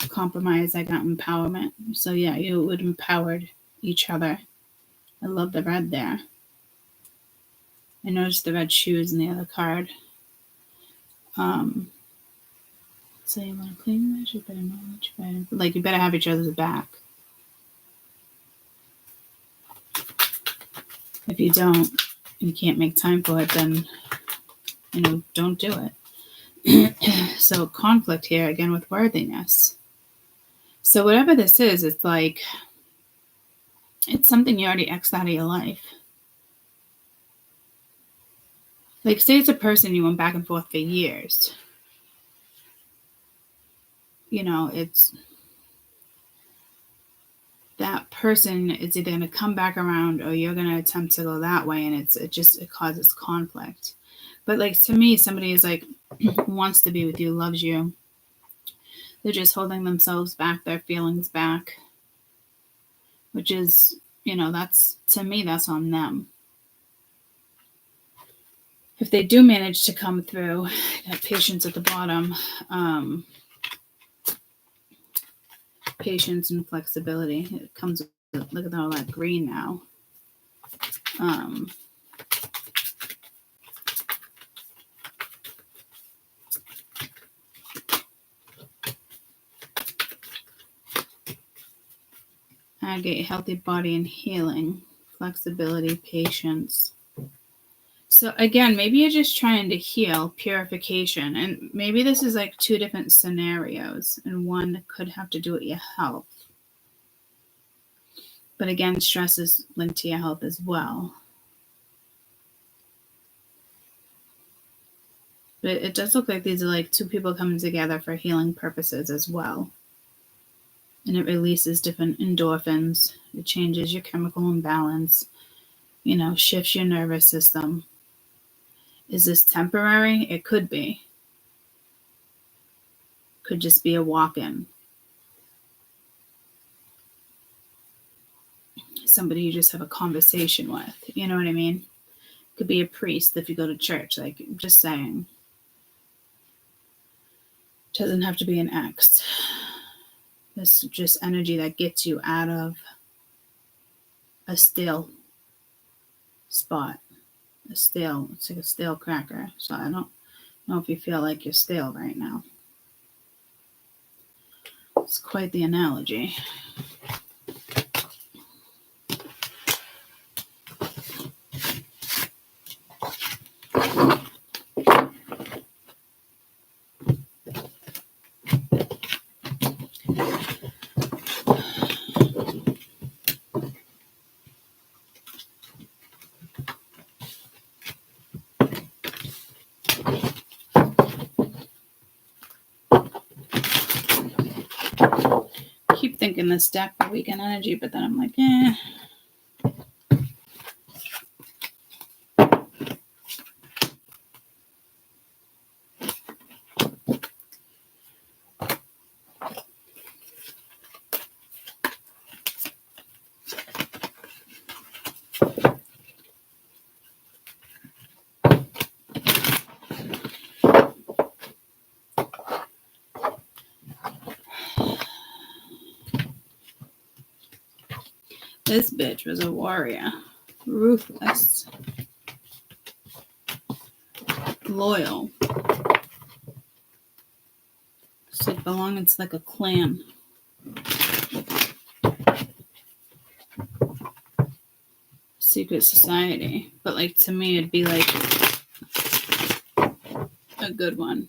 compromise, I got empowerment. So yeah, you would empowered each other. I love the red there. I noticed the red shoes in the other card. So you want to play magic, better knowledge, better, like you better have each other's back. If you don't, and you can't make time for it, then, don't do it. So conflict here, again, with worthiness. So whatever this is, it's like, it's something you already X'd out of your life. Like, say it's a person you went back and forth for years. It's that person is either going to come back around or you're going to attempt to go that way, and it causes conflict. But like, to me, somebody is like wants to be with you, loves you. They're just holding themselves back, their feelings back, which is, that's, to me, that's on them. If they do manage to come through, that patience at the bottom, patience and flexibility. It comes with, look at all that green now. Agate, healthy body and healing, flexibility, patience. So again, maybe you're just trying to heal, purification, and maybe this is like two different scenarios, and one could have to do with your health. But again, stress is linked to your health as well. But it does look like these are like two people coming together for healing purposes as well. And it releases different endorphins. It changes your chemical imbalance, shifts your nervous system. Is this temporary? It could be. Could just be a walk-in. Somebody you just have a conversation with. You know what I mean? Could be a priest if you go to church. Like, I'm just saying. Doesn't have to be an ex. This is just energy that gets you out of a stale spot. It's like a stale cracker. So I don't know if you feel like you're stale right now. It's quite the analogy. thinking this deck for weekend energy, but then I'm like, eh. This bitch was a warrior. Ruthless. Loyal. It's like belonging to like a clan. Secret society. But like to me it'd be like a good one.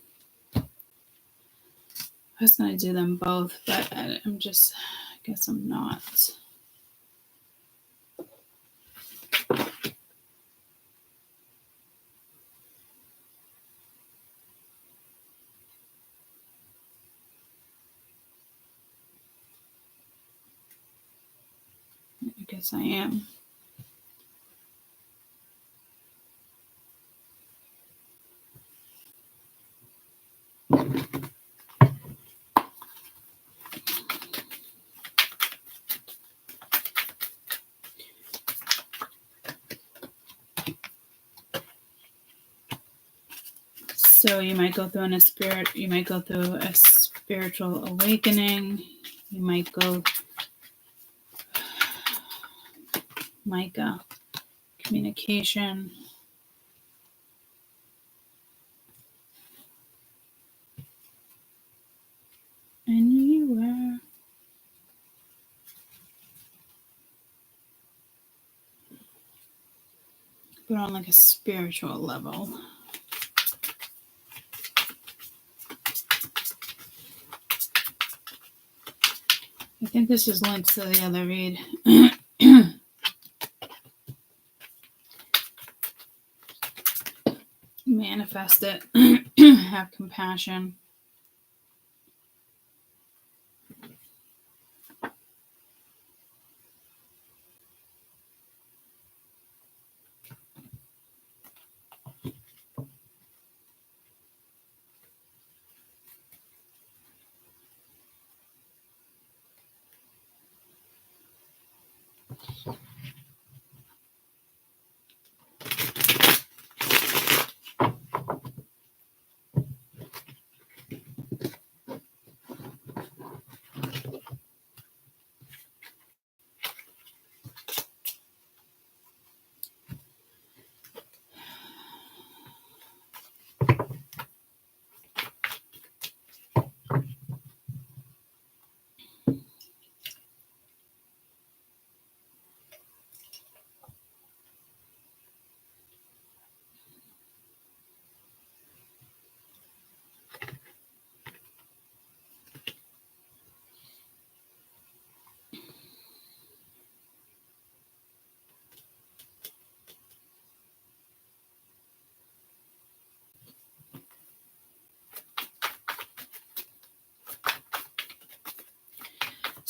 I was gonna do them both, but I guess I'm not. I guess I am. So you might go through you might go through a spiritual awakening. You might go Micah, communication. Anywhere. But on like a spiritual level. I think this is linked to the other read. Manifest it. Have compassion.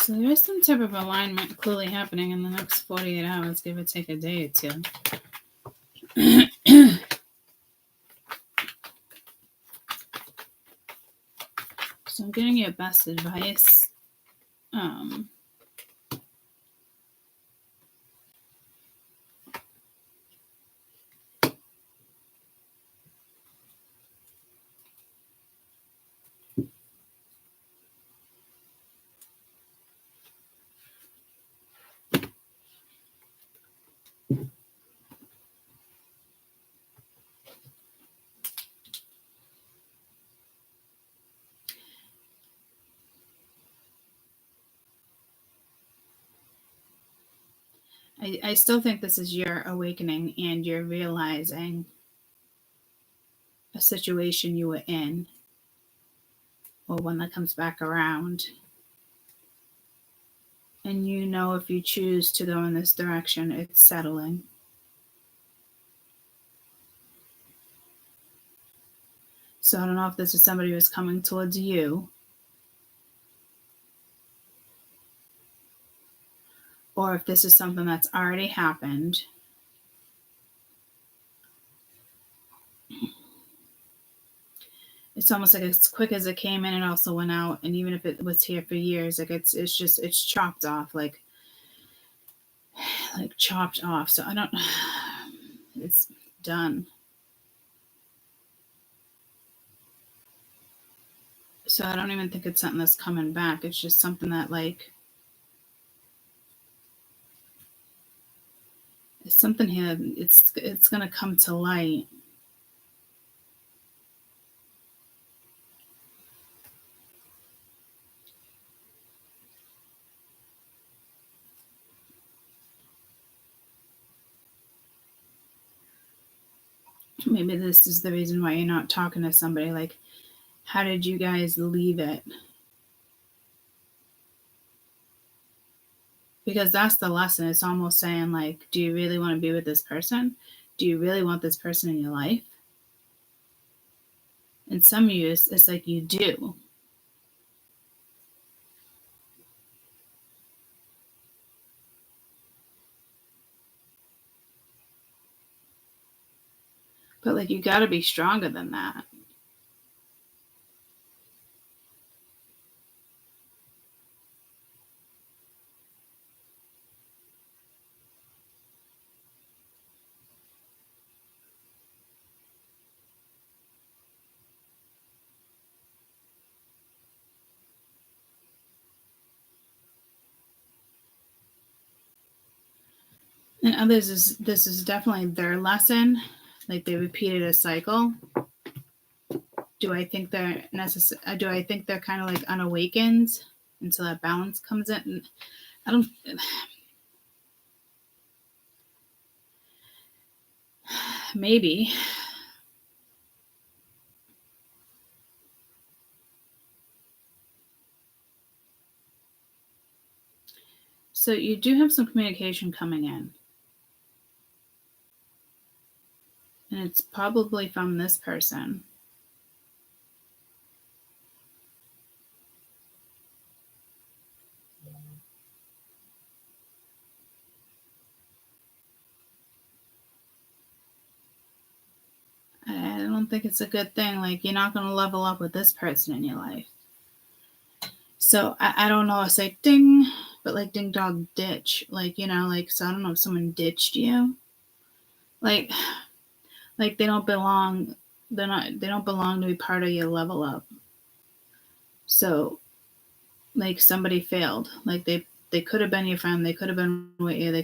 So there's some type of alignment clearly happening in the next 48 hours, give or take a day or two. So I'm giving you best advice. I still think this is your awakening and you're realizing a situation you were in or one that comes back around. And you know if you choose to go in this direction, it's settling. So I don't know if this is somebody who's coming towards you or if this is something that's already happened. It's almost like as quick as it came in, it also went out. And even if it was here for years, like it's chopped off, like chopped off. So I don't, it's done. So I don't even think it's something that's coming back. It's just something that like, it's something here. It's going to come to light. Maybe this is the reason why you're not talking to somebody. Like, how did you guys leave it? Because that's the lesson. It's almost saying, like, do you really want to be with this person? Do you really want this person in your life? And some of you, it's like you do. But, like, you got to be stronger than that. And others, this is definitely their lesson. Like, they repeated a cycle. Do I think they're necessary? Do I think they're kind of like unawakened until that balance comes in? I don't. Maybe. So you do have some communication coming in. And it's probably from this person. I don't think it's a good thing. Like, you're not going to level up with this person in your life. So I don't know. It's like ding, but like ding dog ditch. Like, you know, like, so I don't know if someone ditched you. Like they don't belong. They don't belong to be part of your level up. So, like, somebody failed. Like, they could have been your friend. They could have been with you. They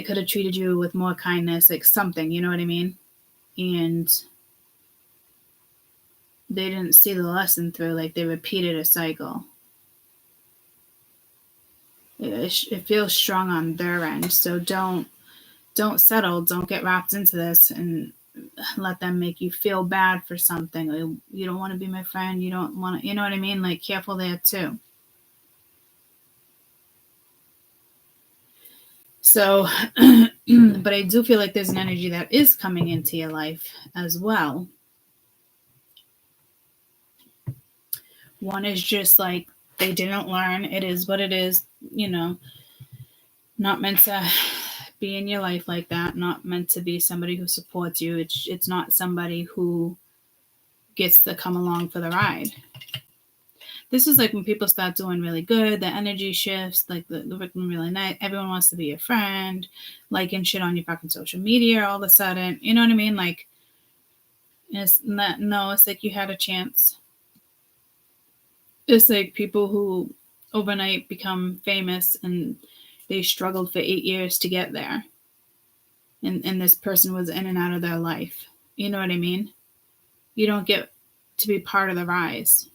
could have treated you with more kindness, like something, you know what I mean? And they didn't see the lesson through. Like, they repeated a cycle. It feels strong on their end. So don't settle. Don't get wrapped into this and let them make you feel bad for something. Like, you don't want to be my friend. You don't want to, you know what I mean? Like, careful there too. So, but I do feel like there's an energy that is coming into your life as well. One is just like, they didn't learn. It is what it is, you know, not meant to be in your life like that, not meant to be somebody who supports you. It's not somebody who gets to come along for the ride. This is like when people start doing really good, the energy shifts, like the looking really nice. Everyone wants to be your friend, liking shit on your fucking social media all of a sudden. You know what I mean? Like, it's not, no, it's like you had a chance. It's like people who overnight become famous and they struggled for 8 years to get there. And this person was in and out of their life. You know what I mean? You don't get to be part of the rise.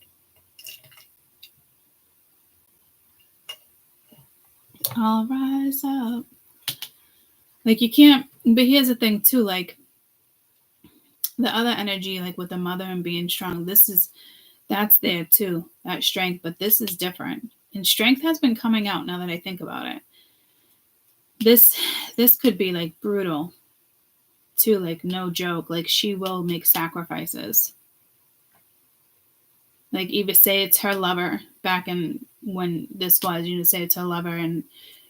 I'll rise up. Like, you can't, but here's the thing too, like, the other energy, like with the mother and being strong, that's there too, that strength, but this is different. And strength has been coming out now that I think about it. This could be like brutal too, like, no joke. Like, she will make sacrifices. Like, even say it's her lover back in when this was, you know, say it's her lover and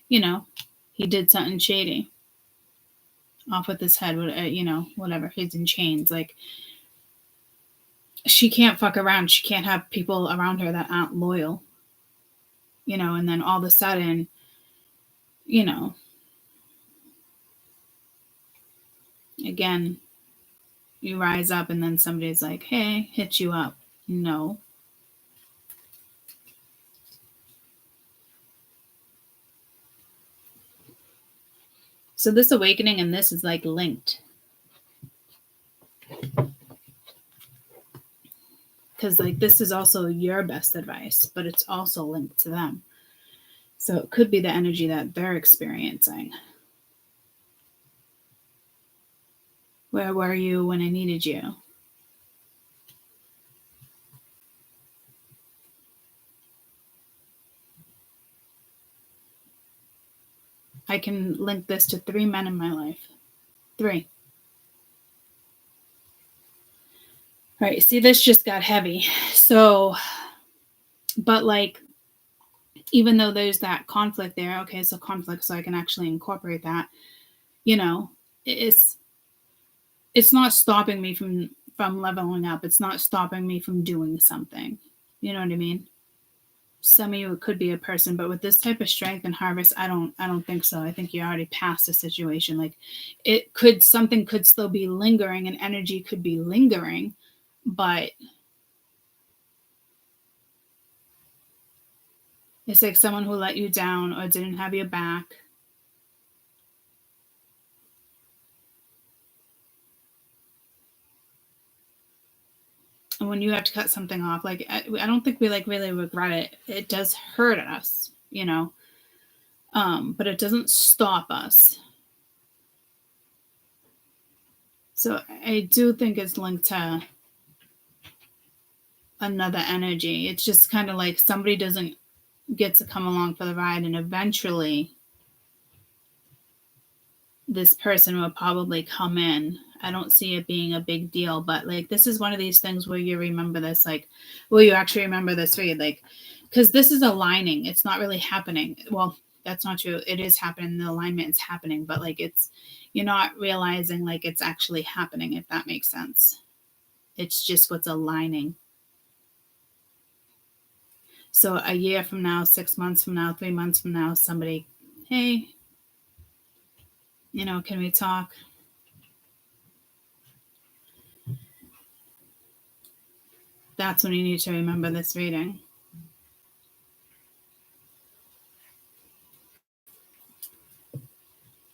you know, he did something shady. Off with his head, you know, whatever. He's in chains. Like, she can't fuck around. She can't have people around her that aren't loyal. You know, and then all of a sudden, you know, again, you rise up and then somebody's like, hey, hit you up. No. So this awakening and this is like linked. Because like this is also your best advice, but it's also linked to them. So it could be the energy that they're experiencing. Where were you when I needed you? I can link this to 3 men in my life. 3. All right, see, this just got heavy. So, but like, even though there's that conflict there, okay, so conflict, so I can actually incorporate that, you know, it's not stopping me from leveling up. It's not stopping me from doing something. You know what I mean? Some of you, it could be a person, but with this type of strength and harvest, I don't think so. I think you already passed a situation. Like, something could still be lingering, and energy could be lingering, but it's like someone who let you down or didn't have your back. And when you have to cut something off, like, I don't think we like really regret it. It does hurt us, you know, but it doesn't stop us. So I do think it's linked to another energy. It's just kind of like somebody doesn't get to come along for the ride, and eventually this person will probably come in. I don't see it being a big deal, but like this is one of these things where you remember this, like, will you actually remember this read? Like, because this is aligning. It's not really happening. Well, that's not true. It is happening. The alignment is happening, but like you're not realizing like it's actually happening, if that makes sense. It's just what's aligning. So a year from now, 6 months from now, 3 months from now, somebody, hey, you know, can we talk? That's when you need to remember this reading.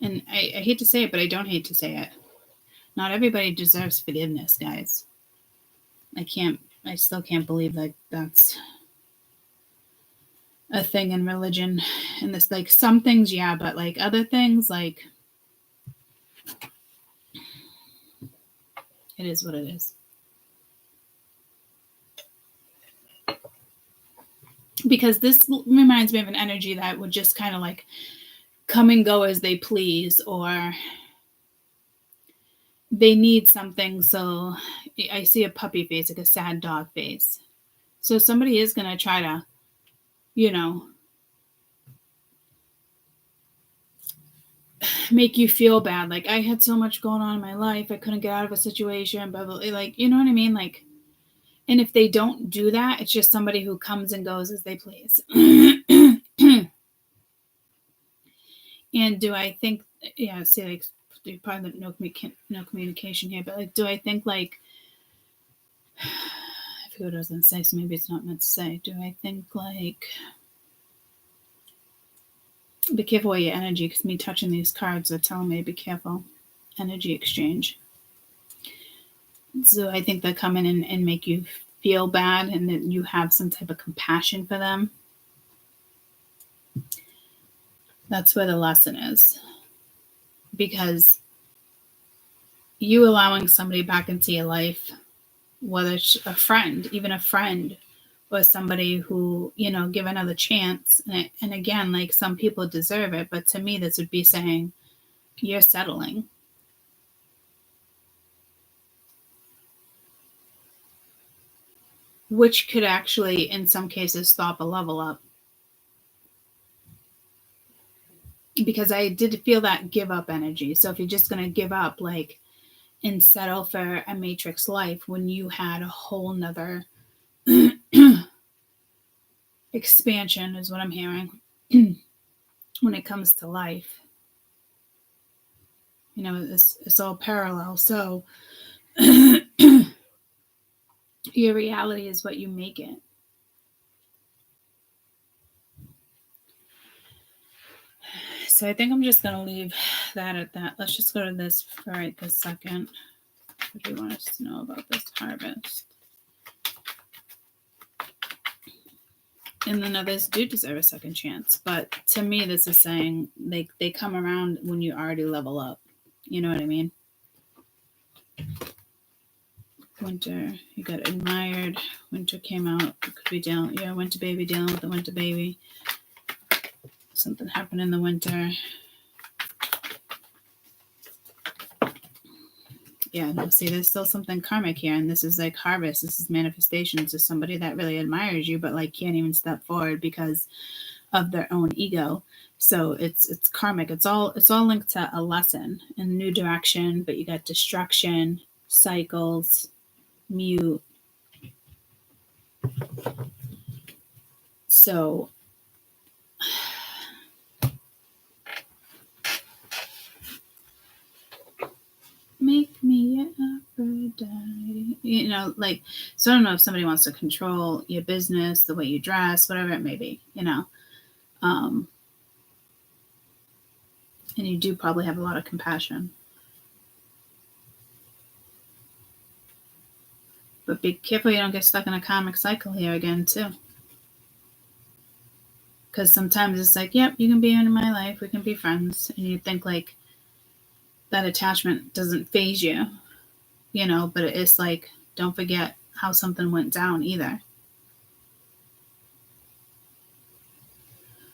And I hate to say it, but I don't hate to say it. Not everybody deserves forgiveness, guys. I still can't believe that that's a thing in religion. And this, like, some things, yeah, but like other things, like, it is what it is. Because this reminds me of an energy that would just kind of like come and go as they please, or they need something. So I see a puppy face, like a sad dog face. So somebody is going to try to, you know, make you feel bad. Like, I had so much going on in my life. I couldn't get out of a situation, blah, blah, blah. Like, you know what I mean? Like, and if they don't do that, it's just somebody who comes and goes as they please. And do I think, yeah, see, like, probably no communication here, but like, do I think like, I forget what I was going to say, so maybe it's not meant to say. Do I think like, be careful with your energy, because me touching these cards are telling me to be careful. Energy exchange. So I think they come in and make you feel bad, and that you have some type of compassion for them. That's where the lesson is. Because you allowing somebody back into your life, whether it's a friend, even a friend, or somebody who, you know, give another chance. And again, like, some people deserve it, but to me, this would be saying you're settling. Which could actually, in some cases, stop a level up. because I did feel that give up energy. So if you're just going to give up, like, and settle for a matrix life when you had a whole nother expansion, is what I'm hearing, when it comes to life. You know, it's all parallel. So your reality is what you make it. So I think I'm just going to leave that at that. Let's just go to this for right this second. What do you want us to know about this harvest? And then others do deserve a second chance. But to me, this is saying they come around when you already level up. You know what I mean? Winter, you got admired. Winter came out. It could be dealing, yeah, winter baby, dealing with the winter baby. Something happened in the winter. Yeah, no, see, there's still something karmic here, and this is like harvest. This is manifestations of somebody that really admires you, but like can't even step forward because of their own ego. So it's karmic. It's all linked to a lesson and new direction. But you got destruction, cycles, mute. So make me Aphrodite. You know, like, so I don't know if somebody wants to control your business, the way you dress, whatever it may be, you know. And you do probably have a lot of compassion. But be careful you don't get stuck in a karmic cycle here again, too. Because sometimes it's like, yep, you can be in my life, we can be friends. And you think, like, that attachment doesn't phase you, you know, but it's like, don't forget how something went down either.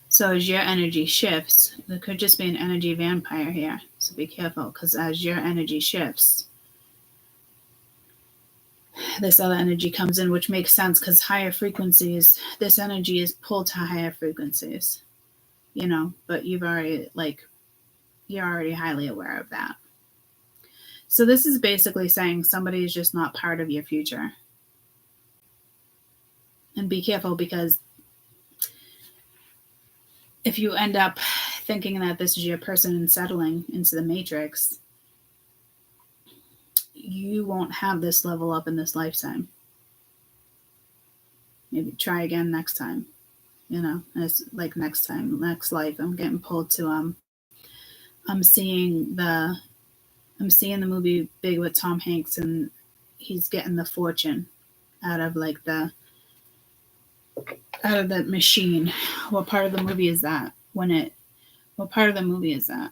So as your energy shifts, there could just be an energy vampire here. So be careful, because as your energy shifts, this other energy comes in, which makes sense because higher frequencies, this energy is pulled to higher frequencies, you know, but you're already highly aware of that. So this is basically saying somebody is just not part of your future. And be careful, because if you end up thinking that this is your person and settling into the matrix, you won't have this level up in this lifetime. Maybe try again next time, you know. And it's like next time, next life. I'm getting pulled to I'm seeing the movie Big with Tom Hanks, and he's getting the fortune out of like the machine. What part of the movie is that? What part of the movie is that?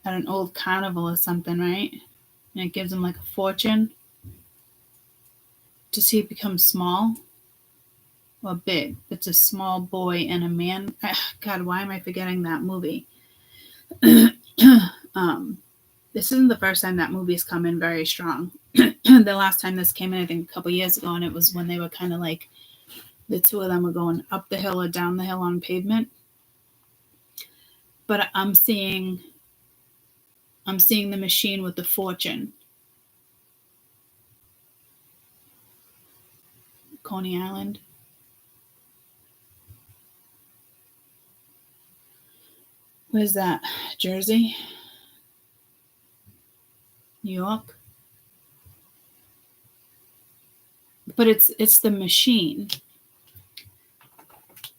At an old carnival or something, right? And it gives him like a fortune. Does he become small or big? It's a small boy and a man. God, why am I forgetting that movie? This isn't the first time that movie's come in very strong. The last time this came in, I think a couple years ago, and it was when they were kind of like, the two of them were going up the hill or down the hill on pavement. But I'm seeing the machine with the fortune. Coney Island. Where's that? Jersey? New York? But it's the machine.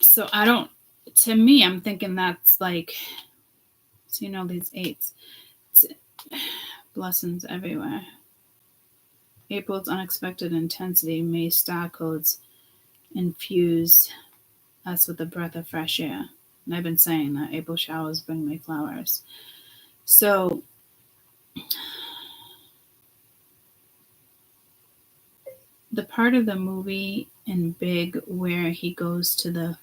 So to me, I'm thinking that's like, so you know, these eights. Blessings everywhere. April's unexpected intensity. May star codes infuse us with a breath of fresh air. And I've been saying that April showers bring me flowers. So the part of the movie in Big where he goes to the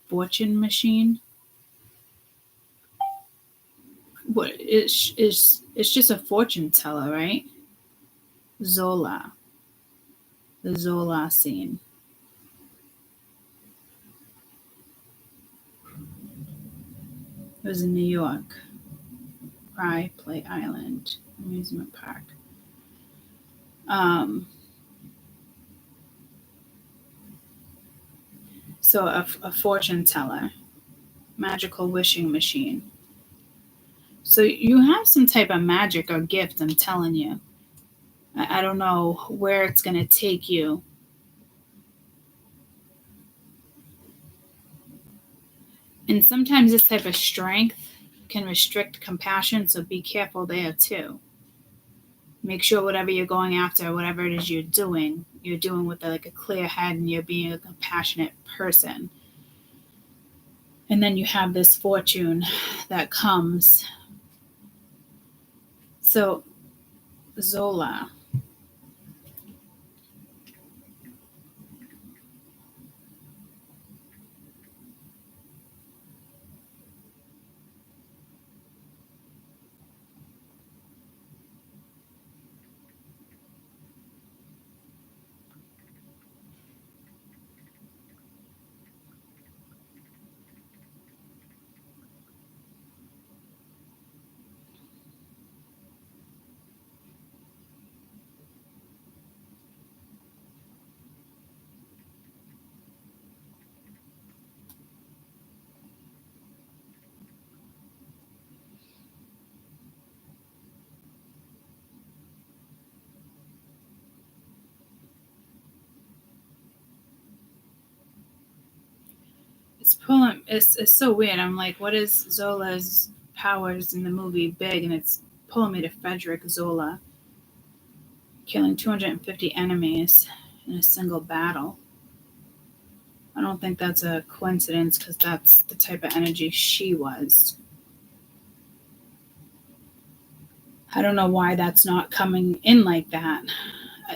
fortune machine, what it's just a fortune teller, right? Zola. The Zola scene. was in New York. Rye Play Island Amusement Park. So a fortune teller, magical wishing machine. So you have some type of magic or gift, I'm telling you. I don't know where it's going to take you. And sometimes this type of strength can restrict compassion, so be careful there too. Make sure whatever you're going after, whatever it is you're doing with like a clear head and you're being a compassionate person. And then you have this fortune that comes. So Zola. It's so weird. I'm like, what is Zola's powers in the movie Big? And it's pulling me to Frederick Zola, killing 250 enemies in a single battle. I don't think that's a coincidence because that's the type of energy she was. I don't know why that's not coming in like that.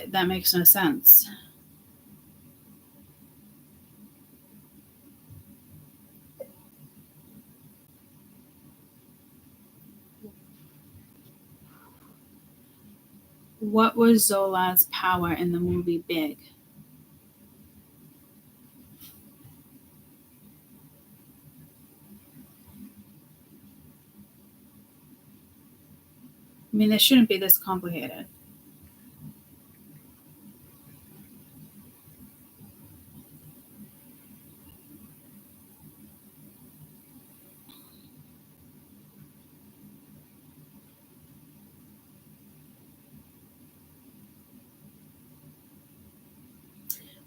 That makes no sense. What was Zola's power in the movie Big? I mean, this shouldn't be this complicated.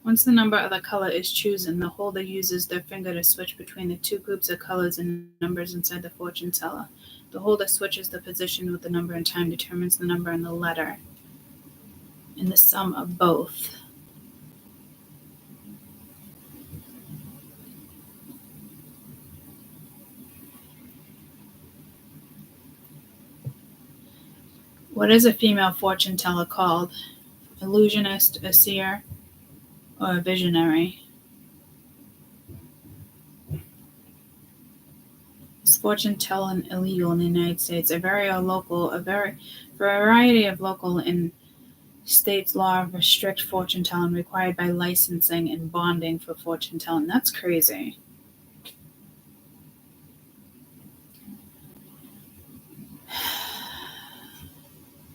Once the number of the color is chosen, the holder uses their finger to switch between the two groups of colors and numbers inside the fortune teller. The holder switches the position with the number and time determines the number and the letter, and the sum of both. What is a female fortune teller called? Illusionist, a seer, or a visionary? Is fortune telling illegal in the United States? A variety of local and states law restrict fortune telling required by licensing and bonding for fortune telling. That's crazy.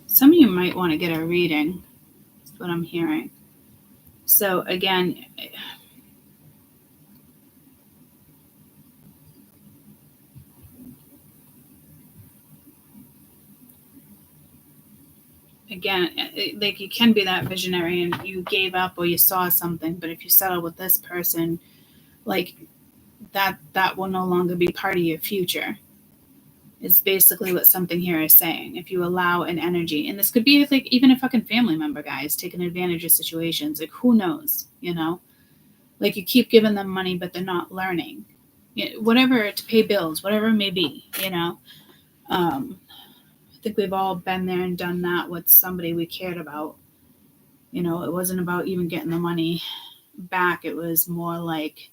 Some of you might want to get a reading. That's what I'm hearing. So again, like you can be that visionary and you gave up or you saw something, but if you settle with this person, like that will no longer be part of your future. Is basically what something here is saying. If you allow an energy, and this could be like even a fucking family member, guys, taking advantage of situations, like who knows, like you keep giving them money, but they're not learning, whatever, to pay bills, whatever it may be, I think we've all been there and done that with somebody we cared about. It wasn't about even getting the money back. It was more like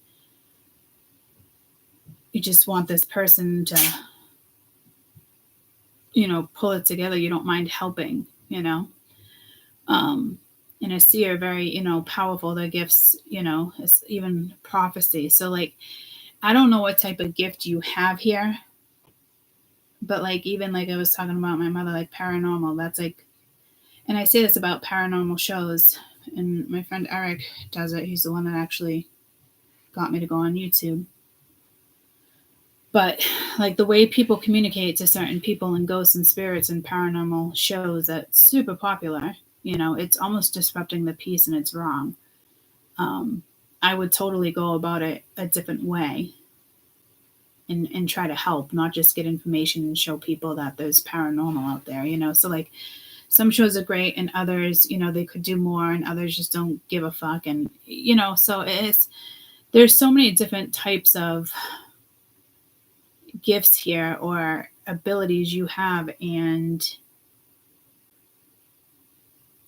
you just want this person to pull it together. You don't mind helping, and I see are very, powerful. Their gifts, it's even prophecy. So like, I don't know what type of gift you have here, But like, even like I was talking about my mother, like paranormal, that's like, and I say this about paranormal shows, and my friend Eric does it. He's the one that actually got me to go on YouTube. But like the way people communicate to certain people and ghosts and spirits and paranormal shows, that's super popular. You know, it's almost disrupting the peace, and it's wrong. I would totally go about it a different way and try to help, not just get information and show people that there's paranormal out there, you know? So like some shows are great and others, you know, they could do more and others just don't give a fuck. And, you know, so there's so many different types of gifts here or abilities you have. And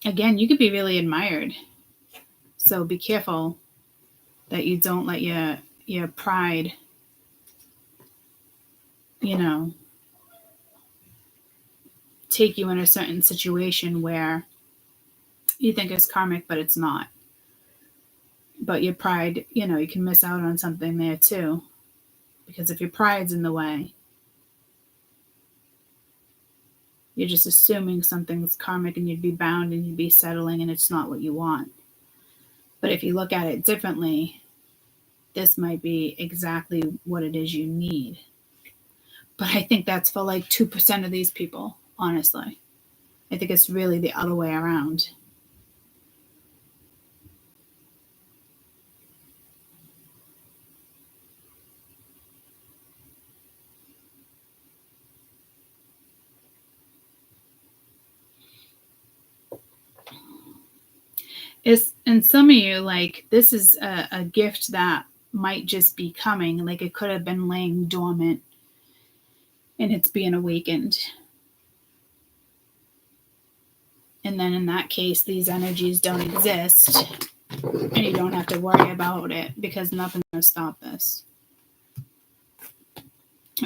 again, you could be really admired. So be careful that you don't let your pride, you know, take you in a certain situation where you think it's karmic, but it's not. But your pride, you know, you can miss out on something there too. Because if your pride's in the way, you're just assuming something's karmic and you'd be bound and you'd be settling and it's not what you want. But if you look at it differently, this might be exactly what it is you need. But I think that's for like 2% of these people, honestly. I think it's really the other way around. And some of you, like, this is a gift that might just be coming. Like, it could have been laying dormant and it's being awakened. And then in that case, these energies don't exist and you don't have to worry about it because nothing's going to stop this.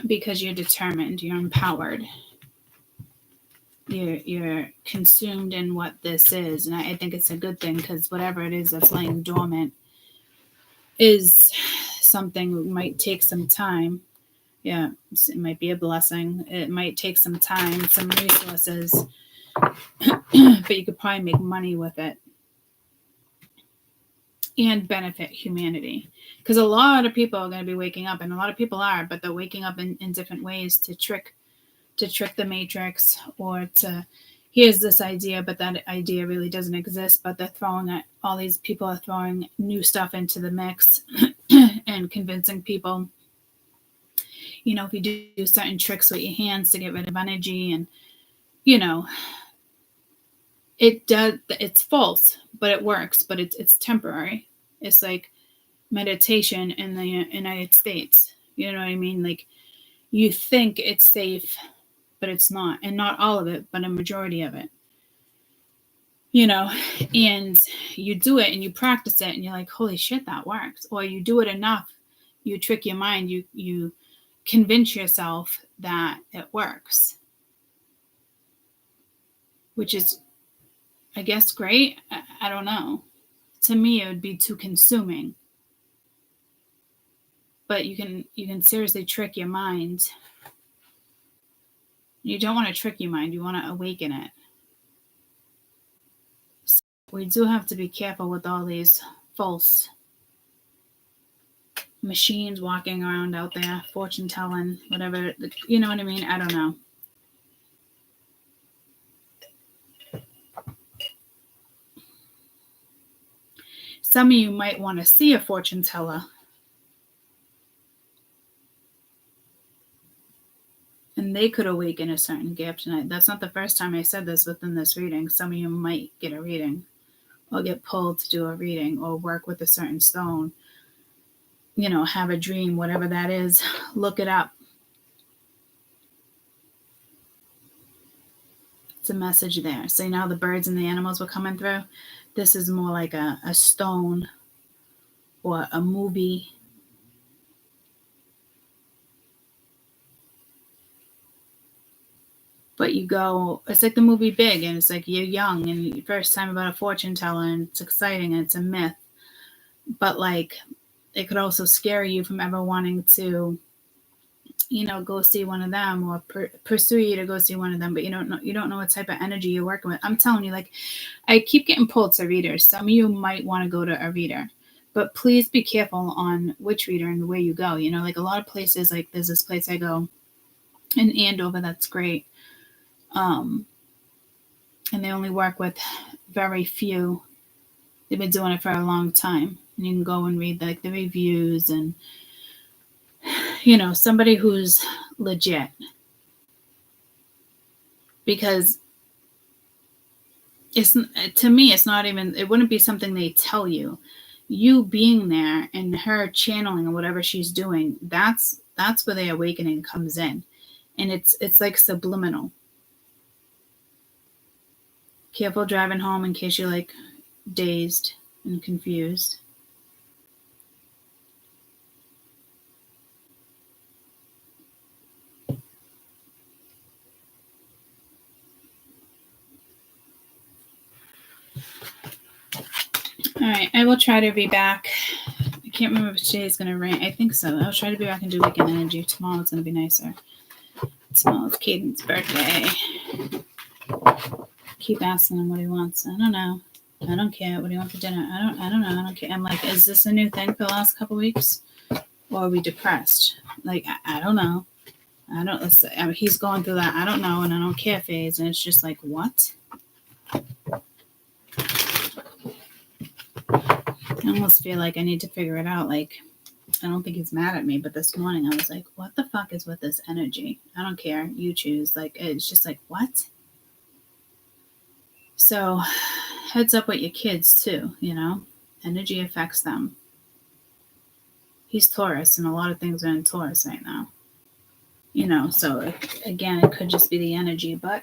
Because you're determined, you're empowered. You're consumed in what this is. And I think it's a good thing because whatever it is that's laying dormant is something that might take some time. Yeah, it might be a blessing. It might take some time, some resources, but you could probably make money with it and benefit humanity. Because a lot of people are going to be waking up, and a lot of people are, but they're waking up in different ways to trick the matrix, or to here's this idea, but that idea really doesn't exist, but they're throwing it, all these people are throwing new stuff into the mix and convincing people, you know, if you do certain tricks with your hands to get rid of energy, and you know, it's false, but it works, but it's temporary. It's like meditation in the United States, you know what I mean? Like, you think it's safe, but it's not. And not all of it, but a majority of it. You know, and you do it and you practice it and you're like, holy shit, that works. Or you do it enough, you trick your mind, you convince yourself that it works. Which is, I guess, great. I don't know. To me, it would be too consuming. But you can seriously trick your mind. You don't want to trick your mind. You want to awaken it. So we do have to be careful with all these false machines walking around out there, fortune telling, whatever. You know what I mean? I don't know. Some of you might want to see a fortune teller. And they could awaken a certain gift. And that's not the first time I said this within this reading. Some of you might get a reading or get pulled to do a reading or work with a certain stone. You know, have a dream, whatever that is. Look it up. It's a message there. So now the birds and the animals were coming through. This is more like a stone or a movie. But you go, it's like the movie Big, and it's like you're young and first time about a fortune teller, and it's exciting and it's a myth. But like, it could also scare you from ever wanting to go see one of them, or pursue you to go see one of them, but you don't know what type of energy you're working with. I'm telling you, like, I keep getting pulled to readers. Some of you might want to go to a reader, but please be careful on which reader and where you go. Like a lot of places, like there's this place I go in Andover that's great, and they only work with very few. They've been doing it for a long time, and you can go and read like the reviews and somebody who's legit, because to me it's not even, it wouldn't be something they tell you. You being there and her channeling or whatever she's doing, that's where the awakening comes in, and it's like subliminal. Careful driving home in case you're like dazed and confused. All right, I will try to be back. I can't remember if today's going to rain. I think so. I'll try to be back and do weekend energy. Tomorrow it's going to be nicer. Tomorrow's Caden's birthday. Keep asking him what he wants. I don't know. I don't care. What do you want for dinner? I don't know. I don't care. I'm like, is this a new thing for the last couple weeks? Or are we depressed? Like, I don't know. He's going through that I don't know and I don't care phase, and it's just like, what? I almost feel like I need to figure it out. Like, I don't think he's mad at me, but this morning I was like, what the fuck is with this energy? I don't care. You choose. Like, it's just like, what? So heads up with your kids too, energy affects them. He's Taurus, and a lot of things are in Taurus right now. So again, it could just be the energy, but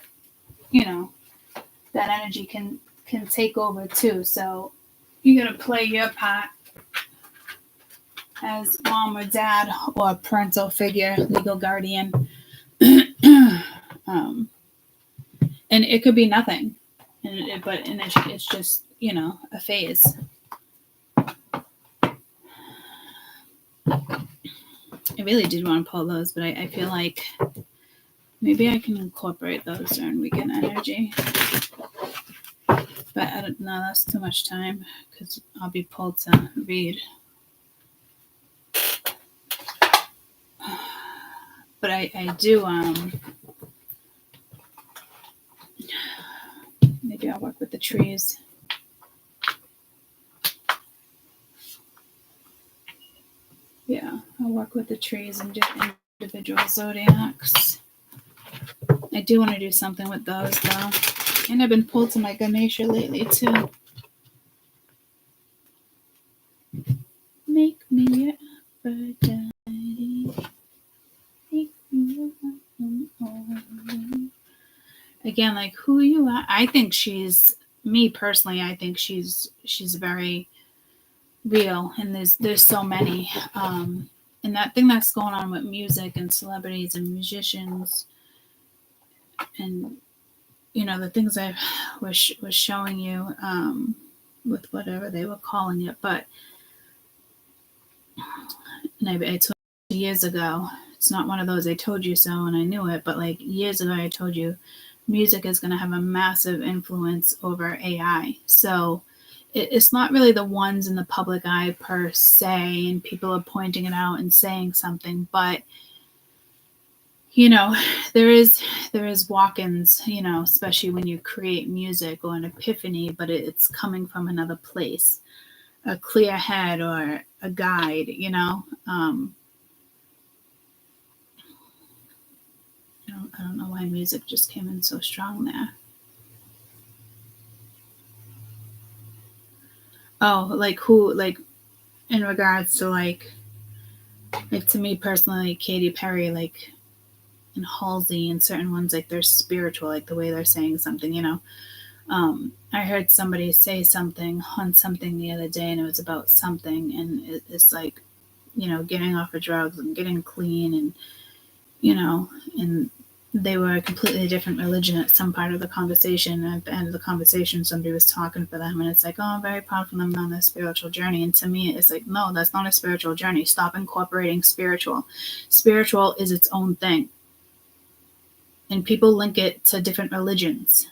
that energy can take over too. So you got to play your part as mom or dad or parental figure, legal guardian. And it could be nothing, but it's just a phase. I really did want to pull those, but I feel like maybe I can incorporate those during weekend energy. But I don't know, that's too much time because I'll be pulled to read. But I do, maybe I'll work with the trees. Yeah, I'll work with the trees and do individual zodiacs. I do want to do something with those though. And I've been pulled to my Ganesha lately too. Make me your Aphrodite. Make me again, like who you are. I think me personally, I think she's very real, and there's so many. And that thing that's going on with music and celebrities and musicians, and the things I was showing you with whatever they were calling it, but and I told you years ago, it's not one of those I told you so and I knew it, but like years ago I told you music is going to have a massive influence over AI. So it's not really the ones in the public eye per se, and people are pointing it out and saying something, but there is walk-ins, especially when you create music or an epiphany, but it's coming from another place, a clear head or a guide, I don't know why music just came in so strong there. Oh, like who, like in regards to like to me personally, Katy Perry, like, and Halsey and certain ones, like they're spiritual, like the way they're saying something, I heard somebody say something on something the other day, and it was about something, and it's like, getting off of drugs and getting clean, and and they were a completely different religion at some part of the conversation. At the end of the conversation, somebody was talking for them, and it's like, oh, I'm very proud for them on their spiritual journey. And to me, it's like, no, that's not a spiritual journey. Stop incorporating spiritual. Spiritual is its own thing. And people link it to different religions.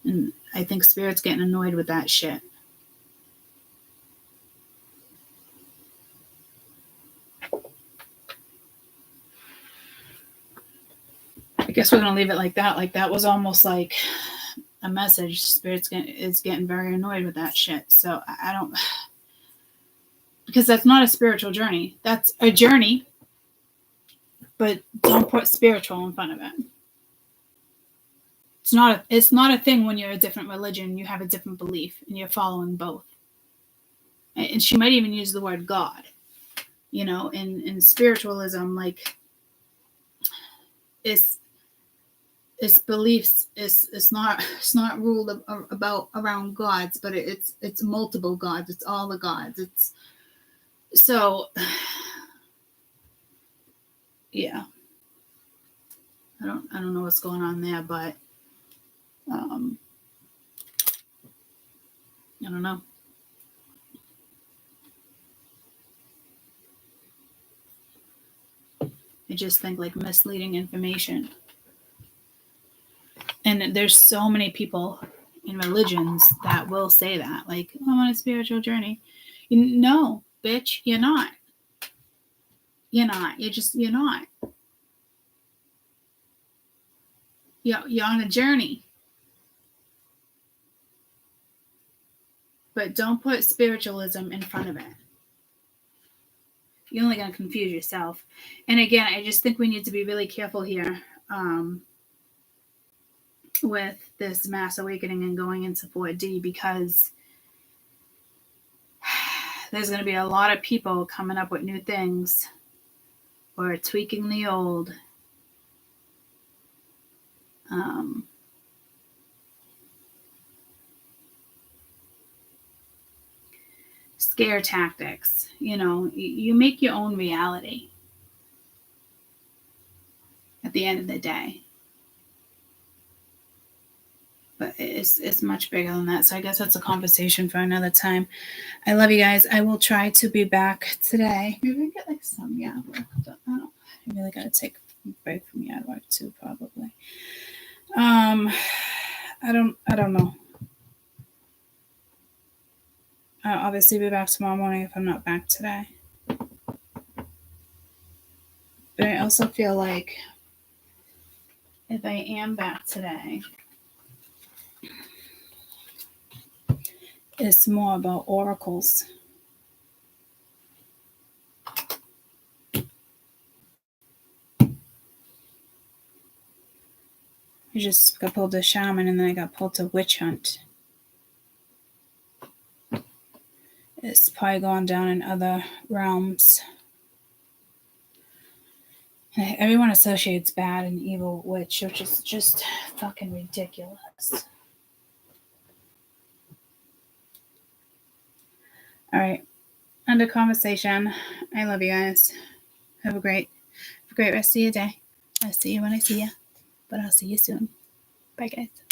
And I think Spirit's getting annoyed with that shit. I guess we're going to leave it like that. Like, that was almost like a message. Spirit's is getting very annoyed with that shit. So I don't... Because that's not a spiritual journey. That's a journey. But don't put spiritual in front of it. It's not a thing when you're a different religion. You have a different belief. And you're following both. And she might even use the word God. You know, in spiritualism, like... It's beliefs. It's not ruled about around gods, but it's multiple gods. It's all the gods. It's so yeah. I don't know what's going on there, but I don't know. I just think like misleading information. And there's so mmany people in religions that will say that. Like, oh, I'm on a spiritual journey. No, bitch, you're not. You're not. You're not. You're on a journey. But don't put spiritualism in front of it. You're only going to confuse yourself. And again, I just think we need to be really careful here. With this mass awakening and going into 4D, because there's going to be a lot of people coming up with new things or tweaking the old. Scare tactics. You know, you make your own reality at the end of the day. But it's much bigger than that. So I guess that's a conversation for another time. I love you guys. I will try to be back today. Maybe I get like some yard work done. I really gotta take a break from yard work too, probably. I don't know. I'll obviously be back tomorrow morning if I'm not back today. But I also feel like if I am back today, it's more about oracles. I just got pulled to shaman and then I got pulled to witch hunt. It's probably gone down in other realms. Everyone associates bad and evil with witch, which is just fucking ridiculous. All right. Under conversation. I love you guys. Have a great rest of your day. I'll see you when I see you. But I'll see you soon. Bye, guys.